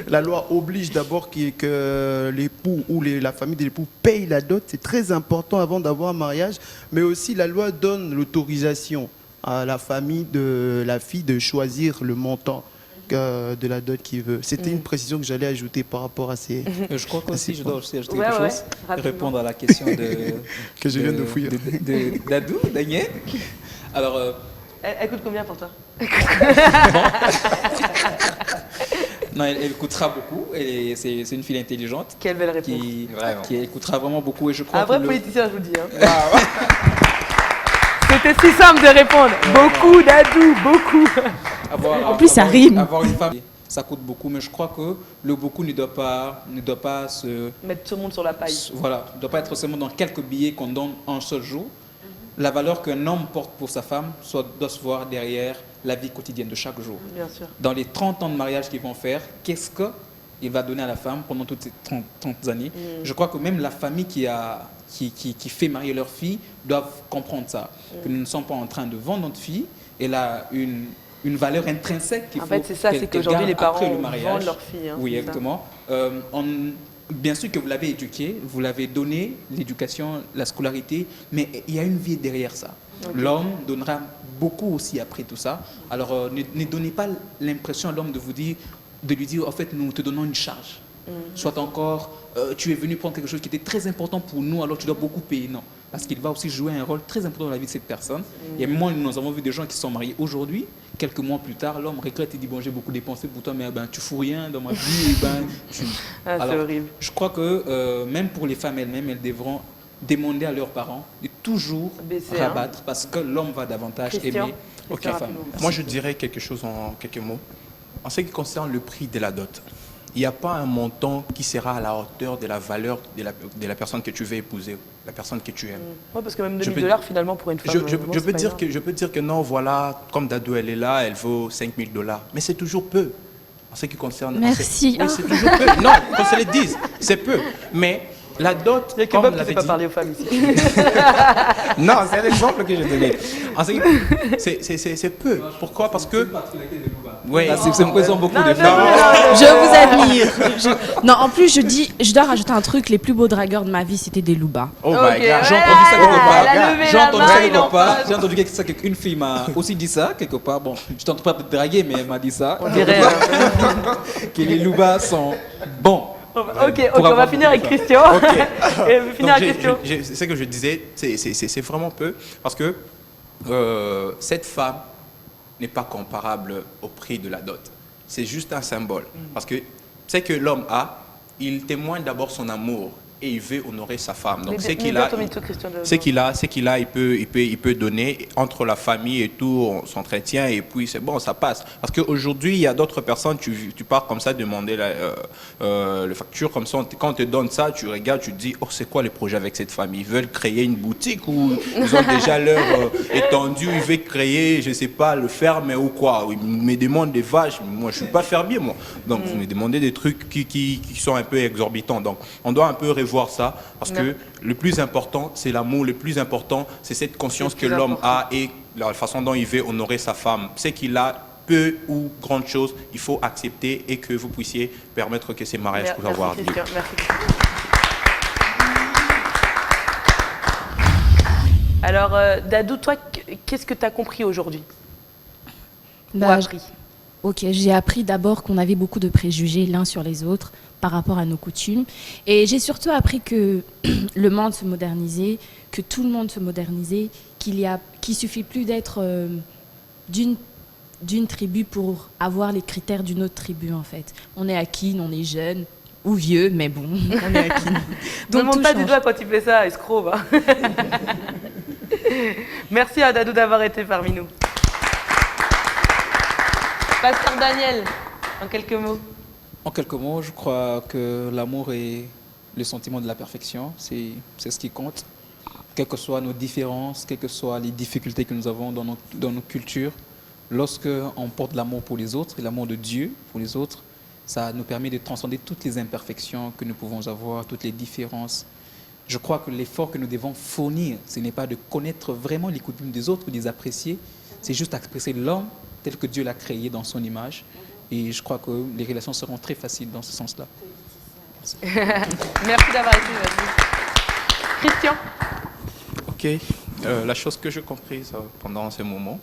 la loi oblige d'abord que l'époux ou la famille de l'époux paye la dot. C'est très important avant d'avoir un mariage, mais aussi la loi donne l'autorisation à la famille de la fille de choisir le montant de la dot qu'il veut. C'était une précision que j'allais ajouter par rapport à ces... Je crois qu'aussi, je dois aussi ajouter Ouais, quelque ouais, chose, rapidement. répondre à la question Que je viens de fouiller. d'Adou, Daniel. Alors, Elle coûte combien pour toi? non, elle coûtera beaucoup. C'est une fille intelligente Quelle belle réponse. qui écoutera vraiment beaucoup. Et je crois Un vrai que politicien, je vous le dis. Hein. C'était si simple de répondre. Beaucoup d'adou, beaucoup. En plus, ça rime. Avoir une femme, ça coûte beaucoup, mais je crois que le beaucoup ne doit pas se... Mettre tout le monde sur la paille. Voilà, ne doit pas être seulement dans quelques billets qu'on donne en seul jour. La valeur qu'un homme porte pour sa femme doit se voir derrière la vie quotidienne de chaque jour. Bien sûr. Dans les 30 ans de mariage qu'ils vont faire, qu'est-ce qu'il va donner à la femme pendant toutes ces 30 années? Je crois que même la famille qui fait marier leur fille doivent comprendre ça. Que nous ne sommes pas en train de vendre notre fille. Elle a une valeur intrinsèque qu'il En faut fait, c'est ça, c'est qu'elle qu'aujourd'hui, garde les parents après le mariage. vendent leur fille. Hein, Oui, c'est ça. exactement. Bien sûr que vous l'avez éduqué, vous l'avez donné, l'éducation, la scolarité, mais il y a une vie derrière ça. Ok. L'homme donnera beaucoup aussi après tout ça. Alors, ne donnez pas l'impression à l'homme de lui dire, en fait, nous te donnons une charge. Soit encore, tu es venu prendre quelque chose qui était très important pour nous, alors tu dois beaucoup payer. Non, parce qu'il va aussi jouer un rôle très important dans la vie de cette personne. Et moi, nous avons vu des gens qui se sont mariés aujourd'hui. Quelques mois plus tard, l'homme regrette et dit, bon, j'ai beaucoup dépensé pour toi, mais tu fous rien dans ma vie. Ah, c'est Alors, horrible. je crois que même pour les femmes elles-mêmes, elles devront demander à leurs parents de toujours Baisser, hein. rabattre, parce que l'homme va davantage Christian, aimer Ok. la femme. Moi, je dirais quelque chose en quelques mots. En ce qui concerne le prix de la dot, il n'y a pas un montant qui sera à la hauteur de la valeur de la personne que tu veux épouser, la personne que tu aimes. Ouais, parce que même Je 2000 peux- $ finalement pour une femme. Je bon, peux c'est pas dire énorme. je peux dire que non, voilà, comme Dadou, elle est là, elle vaut 5 000 $. Mais c'est toujours peu. En ce qui concerne... Merci. Oui, c'est toujours peu. Non, qu'on se le dise, c'est peu. Mais la dot, Il n'y a que comme Bob qui ne l'avait sait pas dit... parler aux femmes ici. Non, c'est l'exemple que j'ai donné. En ce qui- c'est peu. Pourquoi? Parce que... Oui. Ça me beaucoup Non, de non, femmes. non, Je vous admire. Non, en plus, je dois rajouter un truc. Les plus beaux dragueurs de ma vie, c'était des loubas. Oh Ok, my God. J'ai entendu ça quelque part. Elle a levé J'ai la entendu main, ça il quelque en part. parle. J'ai entendu ça qu'une fille m'a aussi dit ça quelque part. Bon, je t'entends pas te draguer, mais elle m'a dit ça. On dirait. Que les loubas sont bons. Ok, Pour on va avoir finir avec beaucoup de Christian. Et Donc, finir avec Christian. c'est ce que je disais, c'est vraiment peu. Parce que cette femme n'est pas comparable au prix de la dot. C'est juste un symbole. Parce que c'est que l'homme a, il témoigne d'abord son amour et il veut honorer sa femme. Donc c'est qu'il a, il peut donner entre la famille et tout, on s'entretient et puis c'est bon, ça passe. Parce qu'aujourd'hui, il y a d'autres personnes, tu pars comme ça demander le facture comme ça, quand on te donne ça, tu regardes, tu te dis, oh, c'est quoi le projet avec cette famille? Ils veulent créer une boutique ou ils ont déjà leur étendue, ils veulent créer, je sais pas, le ferme ou quoi? Ils me demandent des vaches, moi je suis pas fermier moi. Donc vous me demandez des trucs qui sont un peu exorbitants. Donc on doit un peu revoir ça parce que le plus important, c'est l'amour, le plus important, c'est cette conscience que l'homme a et la façon dont il veut honorer sa femme. C'est qu'il a peu ou grande chose, il faut accepter et que vous puissiez permettre que ces mariages puissent avoir lieu. Christian, merci. Alors, Dadou, toi, qu'est-ce que tu as compris aujourd'hui? Ou Bah, appris? Ok, j'ai appris d'abord qu'on avait beaucoup de préjugés l'un sur les autres par rapport à nos coutumes. Et j'ai surtout appris que le monde se modernisait, que tout le monde se modernisait, qu'il suffit plus d'être d'une tribu pour avoir les critères d'une autre tribu, en fait. On est acquis, on est jeune ou vieux, mais bon, on est acquis. Ne Donc monte tout pas du change. doigt quand tu fais ça, escroc. Va. Merci à Dadou d'avoir été parmi nous. Pasteur Daniel, en quelques mots. En quelques mots, je crois que l'amour est le sentiment de la perfection. C'est ce qui compte. Quelles que soient nos différences, quelles que soient les difficultés que nous avons dans nos cultures, lorsque on porte l'amour pour les autres et l'amour de Dieu pour les autres, ça nous permet de transcender toutes les imperfections que nous pouvons avoir, toutes les différences. Je crois que l'effort que nous devons fournir, ce n'est pas de connaître vraiment les coutumes des autres ou de les apprécier, c'est juste apprécier l'homme tel que Dieu l'a créé dans son image. Et je crois que les relations seront très faciles dans ce sens-là. Merci d'avoir été avec nous. Christian. Ok. La chose que j'ai comprise pendant ces moments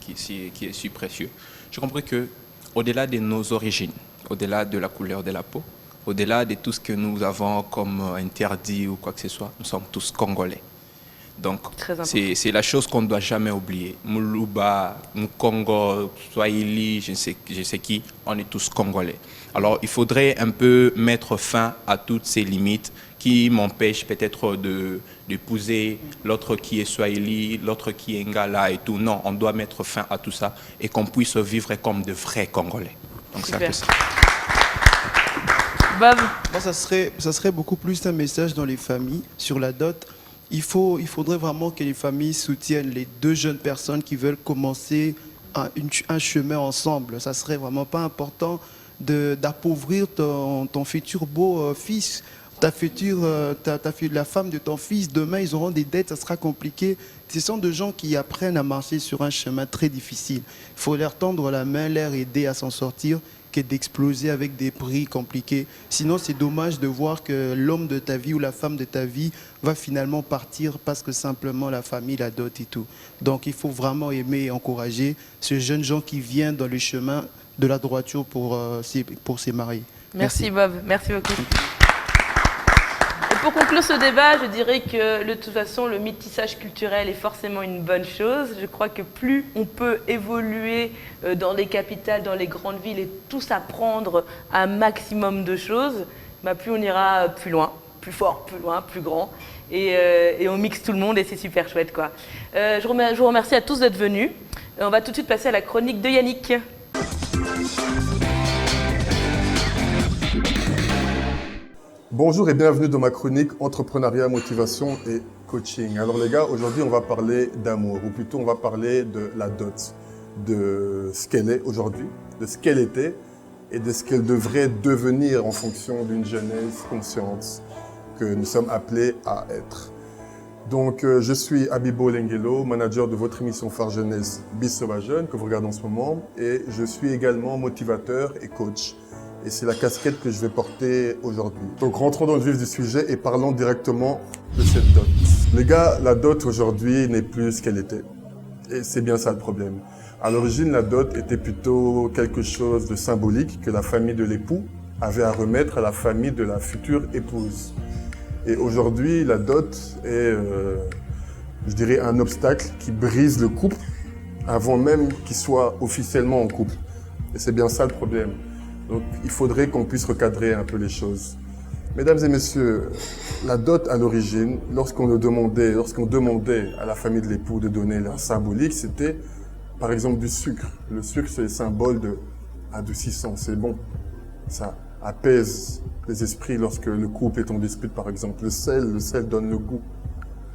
qui est si précieux, j'ai compris que au-delà de nos origines, au-delà de la couleur de la peau, au-delà de tout ce que nous avons comme interdit ou quoi que ce soit, nous sommes tous Congolais. Donc, c'est la chose qu'on ne doit jamais oublier. Moulouba, Moukongo, Swahili, je sais qui, on est tous Congolais. Alors, il faudrait un peu mettre fin à toutes ces limites qui m'empêchent peut-être d'épouser l'autre qui est Swahili, l'autre qui est Ngala et tout. Non, on doit mettre fin à tout ça et qu'on puisse vivre comme de vrais Congolais. Donc, c'est un peu ça. Bob. Moi, ça serait beaucoup plus un message dans les familles sur la dot. Il faudrait vraiment que les familles soutiennent les deux jeunes personnes qui veulent commencer un chemin ensemble. Ça serait vraiment pas important d'appauvrir ton futur beau fils, la femme de ton fils. Demain, ils auront des dettes, ça sera compliqué. Ce sont des gens qui apprennent à marcher sur un chemin très difficile. Il faut leur tendre la main, leur aider à s'en sortir, que d'exploser avec des prix compliqués. Sinon, c'est dommage de voir que l'homme de ta vie ou la femme de ta vie va finalement partir parce que simplement la famille, la dot et tout. Donc, il faut vraiment aimer et encourager ce jeune gens qui vient dans le chemin de la droiture pour se marier. Merci Bob, merci beaucoup. Et pour conclure ce débat, je dirais que de toute façon, le métissage culturel est forcément une bonne chose. Je crois que plus on peut évoluer dans les capitales, dans les grandes villes et tous apprendre un maximum de choses, plus on ira plus loin, plus fort, plus loin, plus grand. Et on mixe tout le monde et c'est super chouette, quoi. Je vous remercie à tous d'être venus. On va tout de suite passer à la chronique de Yannick. Bonjour et bienvenue dans ma chronique Entrepreneuriat, Motivation et Coaching. Alors les gars, aujourd'hui on va parler d'amour, ou plutôt on va parler de la dot, de ce qu'elle est aujourd'hui, de ce qu'elle était et de ce qu'elle devrait devenir en fonction d'une jeunesse consciente que nous sommes appelés à être. Donc je suis Abibo Lengelo, manager de votre émission phare jeunesse Bissova Jeune que vous regardez en ce moment, et je suis également motivateur et coach. Et c'est la casquette que je vais porter aujourd'hui. Donc rentrons dans le vif du sujet et parlons directement de cette dot. Les gars, la dot aujourd'hui n'est plus ce qu'elle était. Et c'est bien ça le problème. À l'origine, la dot était plutôt quelque chose de symbolique que la famille de l'époux avait à remettre à la famille de la future épouse. Et aujourd'hui, la dot est, je dirais, un obstacle qui brise le couple avant même qu'il soit officiellement en couple. Et c'est bien ça le problème. Donc, il faudrait qu'on puisse recadrer un peu les choses. Mesdames et messieurs, la dot à l'origine, lorsqu'on demandait à la famille de l'époux de donner leur symbolique, c'était par exemple du sucre. Le sucre, c'est le symbole de adoucissant, c'est bon. Ça apaise les esprits lorsque le couple est en dispute, par exemple. Le sel donne le goût.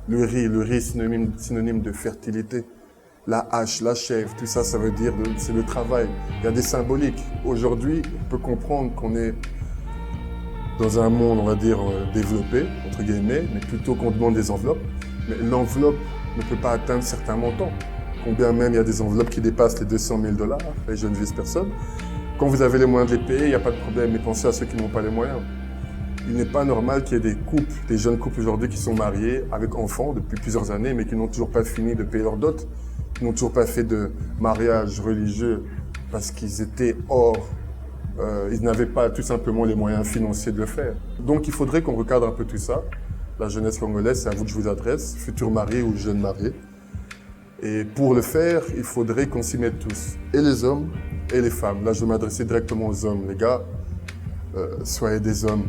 Le riz synonyme de fertilité. La hache, la chèvre, tout ça, ça veut dire c'est le travail. Il y a des symboliques. Aujourd'hui, on peut comprendre qu'on est dans un monde, on va dire, développé, entre guillemets, mais plutôt qu'on demande des enveloppes. Mais l'enveloppe ne peut pas atteindre certains montants. Combien même il y a des enveloppes qui dépassent les 200 000 $, et je ne vise personne. Quand vous avez les moyens de les payer, il n'y a pas de problème, mais pensez à ceux qui n'ont pas les moyens. Il n'est pas normal qu'il y ait des couples, des jeunes couples aujourd'hui qui sont mariés avec enfants depuis plusieurs années, mais qui n'ont toujours pas fini de payer leur dot. Qui n'ont toujours pas fait de mariage religieux parce qu'ils étaient ils n'avaient pas tout simplement les moyens financiers de le faire. Donc il faudrait qu'on recadre un peu tout ça. La jeunesse congolaise, c'est à vous que je vous adresse, futurs mariés ou jeunes mariés. Et pour le faire, il faudrait qu'on s'y mette tous, et les hommes et les femmes. Là, je vais m'adresser directement aux hommes. Les gars, soyez des hommes,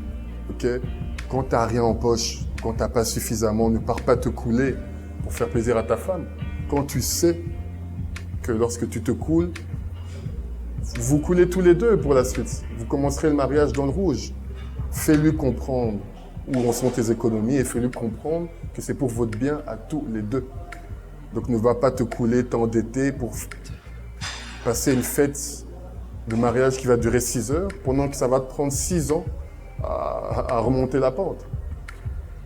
ok? Quand tu n'as rien en poche, quand tu n'as pas suffisamment, ne pars pas te couler pour faire plaisir à ta femme. Quand tu sais que lorsque tu te coules, vous coulez tous les deux pour la suite. Vous commencerez le mariage dans le rouge. Fais-lui comprendre où en sont tes économies et fais-lui comprendre que c'est pour votre bien à tous les deux. Donc ne va pas te couler, t'endetter pour passer une fête de mariage qui va durer 6 heures pendant que ça va te prendre 6 ans à remonter la pente.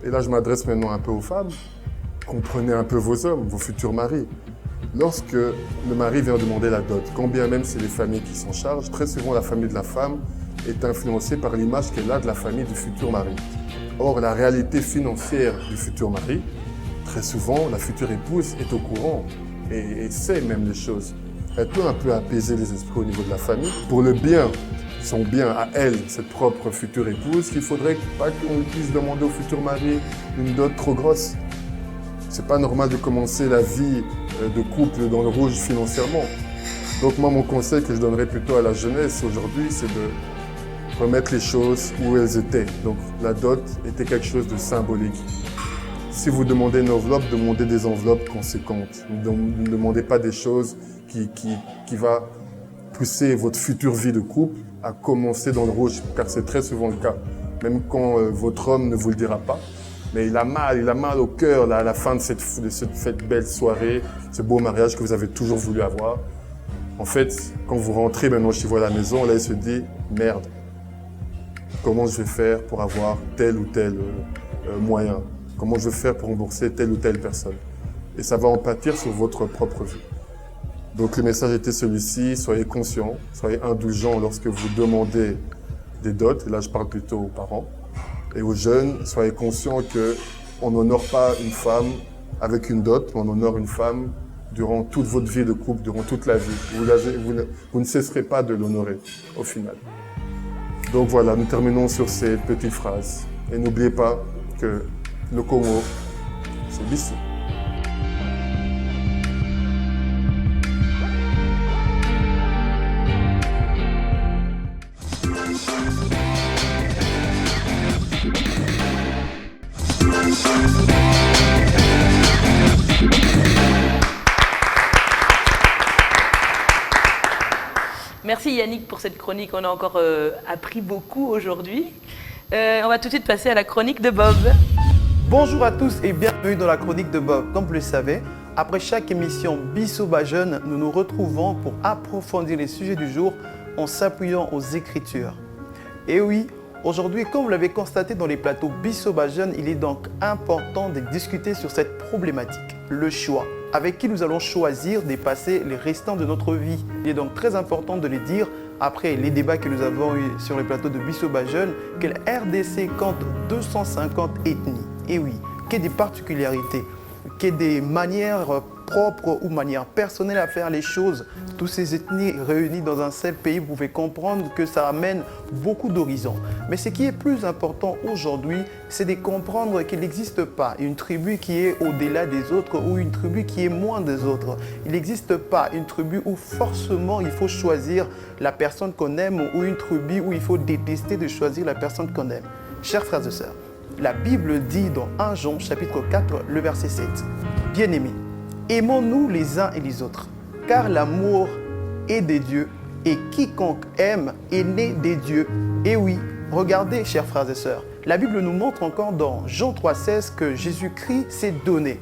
Et là, je m'adresse maintenant un peu aux femmes. Comprenez un peu vos hommes, vos futurs maris. Lorsque le mari vient demander la dot, quand bien même c'est les familles qui s'en chargent, très souvent la famille de la femme est influencée par l'image qu'elle a de la famille du futur mari. Or, la réalité financière du futur mari, très souvent, la future épouse est au courant et sait même les choses. Elle peut un peu apaiser les esprits au niveau de la famille. Pour le bien, son bien à elle, cette propre future épouse, qu'il faudrait pas qu'on puisse demander au futur mari une dot trop grosse. C'est pas normal de commencer la vie de couple dans le rouge financièrement. Donc moi, mon conseil que je donnerais plutôt à la jeunesse aujourd'hui, c'est de remettre les choses où elles étaient. Donc la dot était quelque chose de symbolique. Si vous demandez une enveloppe, demandez des enveloppes conséquentes. Ne demandez pas des choses qui va pousser votre future vie de couple à commencer dans le rouge, car c'est très souvent le cas. Même quand votre homme ne vous le dira pas. Mais il a mal au cœur là, à la fin de cette belle soirée, ce beau mariage que vous avez toujours voulu avoir. En fait, quand vous rentrez maintenant chez vous à la maison, là il se dit « Merde, comment je vais faire pour avoir tel ou tel moyen? Comment je vais faire pour rembourser telle ou telle personne ?» Et ça va en pâtir sur votre propre vie. Donc le message était celui-ci, soyez conscients, soyez indulgents lorsque vous demandez des dots, et là je parle plutôt aux parents. Et aux jeunes, soyez conscients qu'on n'honore pas une femme avec une dot, mais on honore une femme durant toute votre vie de couple, durant toute la vie. Vous ne cesserez pas de l'honorer au final. Donc voilà, nous terminons sur ces petites phrases. Et n'oubliez pas que le Congo, c'est Bissou. Merci Yannick pour cette chronique, on a encore appris beaucoup aujourd'hui. On va tout de suite passer à la chronique de Bob. Bonjour à tous et bienvenue dans la chronique de Bob. Comme vous le savez, après chaque émission Bissoba Jeune, nous nous retrouvons pour approfondir les sujets du jour en s'appuyant aux Écritures. Et oui, aujourd'hui, comme vous l'avez constaté dans les plateaux Bissoba Jeune, il est donc important de discuter sur cette problématique, le choix. Avec qui nous allons choisir de passer les restants de notre vie. Il est donc très important de le dire, après les débats que nous avons eus sur les plateaux de Bissoba Jeune, que la RDC compte 250 ethnies. Et oui, qu'il y ait des particularités, qu'il y ait des manières propres ou manières personnelles à faire les choses. Toutes ces ethnies réunies dans un seul pays, vous pouvez comprendre que ça amène beaucoup d'horizons. Mais ce qui est plus important aujourd'hui, c'est de comprendre qu'il n'existe pas une tribu qui est au-delà des autres ou une tribu qui est moins des autres. Il n'existe pas une tribu où forcément il faut choisir la personne qu'on aime ou une tribu où il faut détester de choisir la personne qu'on aime. Chers frères et sœurs, la Bible dit dans 1 Jean chapitre 4, le verset 7, « Bien-aimés, aimons-nous les uns et les autres, car l'amour est des dieux et quiconque aime est né des dieux. » Et oui, regardez, chers frères et sœurs, la Bible nous montre encore dans Jean 3,16 que Jésus-Christ s'est donné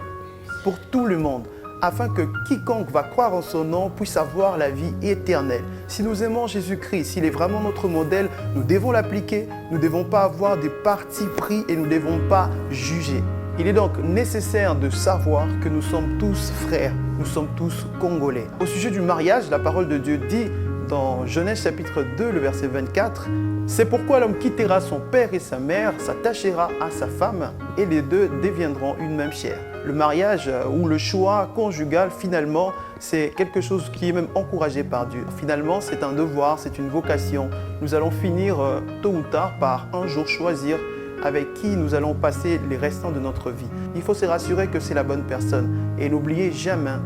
pour tout le monde, afin que quiconque va croire en son nom puisse avoir la vie éternelle. Si nous aimons Jésus-Christ, s'il est vraiment notre modèle, nous devons l'appliquer, nous ne devons pas avoir de parti pris et nous ne devons pas juger. Il est donc nécessaire de savoir que nous sommes tous frères, nous sommes tous congolais. Au sujet du mariage, la parole de Dieu dit dans Genèse chapitre 2, le verset 24, « C'est pourquoi l'homme quittera son père et sa mère, s'attachera à sa femme, et les deux deviendront une même chair. » le mariage ou le choix conjugal, finalement, c'est quelque chose qui est même encouragé par Dieu. Finalement, c'est un devoir, c'est une vocation. Nous allons finir tôt ou tard par un jour choisir avec qui nous allons passer les restants de notre vie. Il faut se rassurer que c'est la bonne personne. Et n'oubliez jamais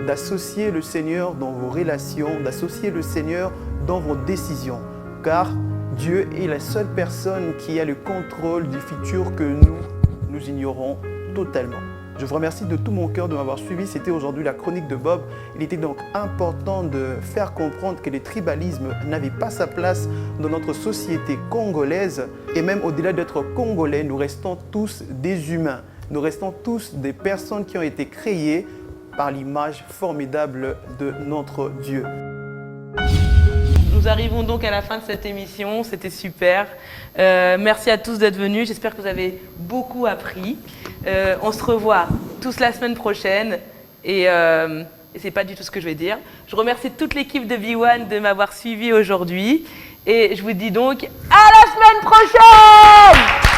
d'associer le Seigneur dans vos relations, d'associer le Seigneur dans vos décisions. Car Dieu est la seule personne qui a le contrôle du futur que nous ignorons totalement. Je vous remercie de tout mon cœur de m'avoir suivi. C'était aujourd'hui la chronique de Bob. Il était donc important de faire comprendre que le tribalisme n'avait pas sa place dans notre société congolaise. Et même au-delà d'être congolais, nous restons tous des humains. Nous restons tous des personnes qui ont été créées par l'image formidable de notre Dieu. Nous arrivons donc à la fin de cette émission, c'était super. Merci à tous d'être venus, j'espère que vous avez beaucoup appris. On se revoit tous la semaine prochaine et c'est pas du tout ce que je vais dire. Je remercie toute l'équipe de B1 de m'avoir suivi aujourd'hui et je vous dis donc à la semaine prochaine!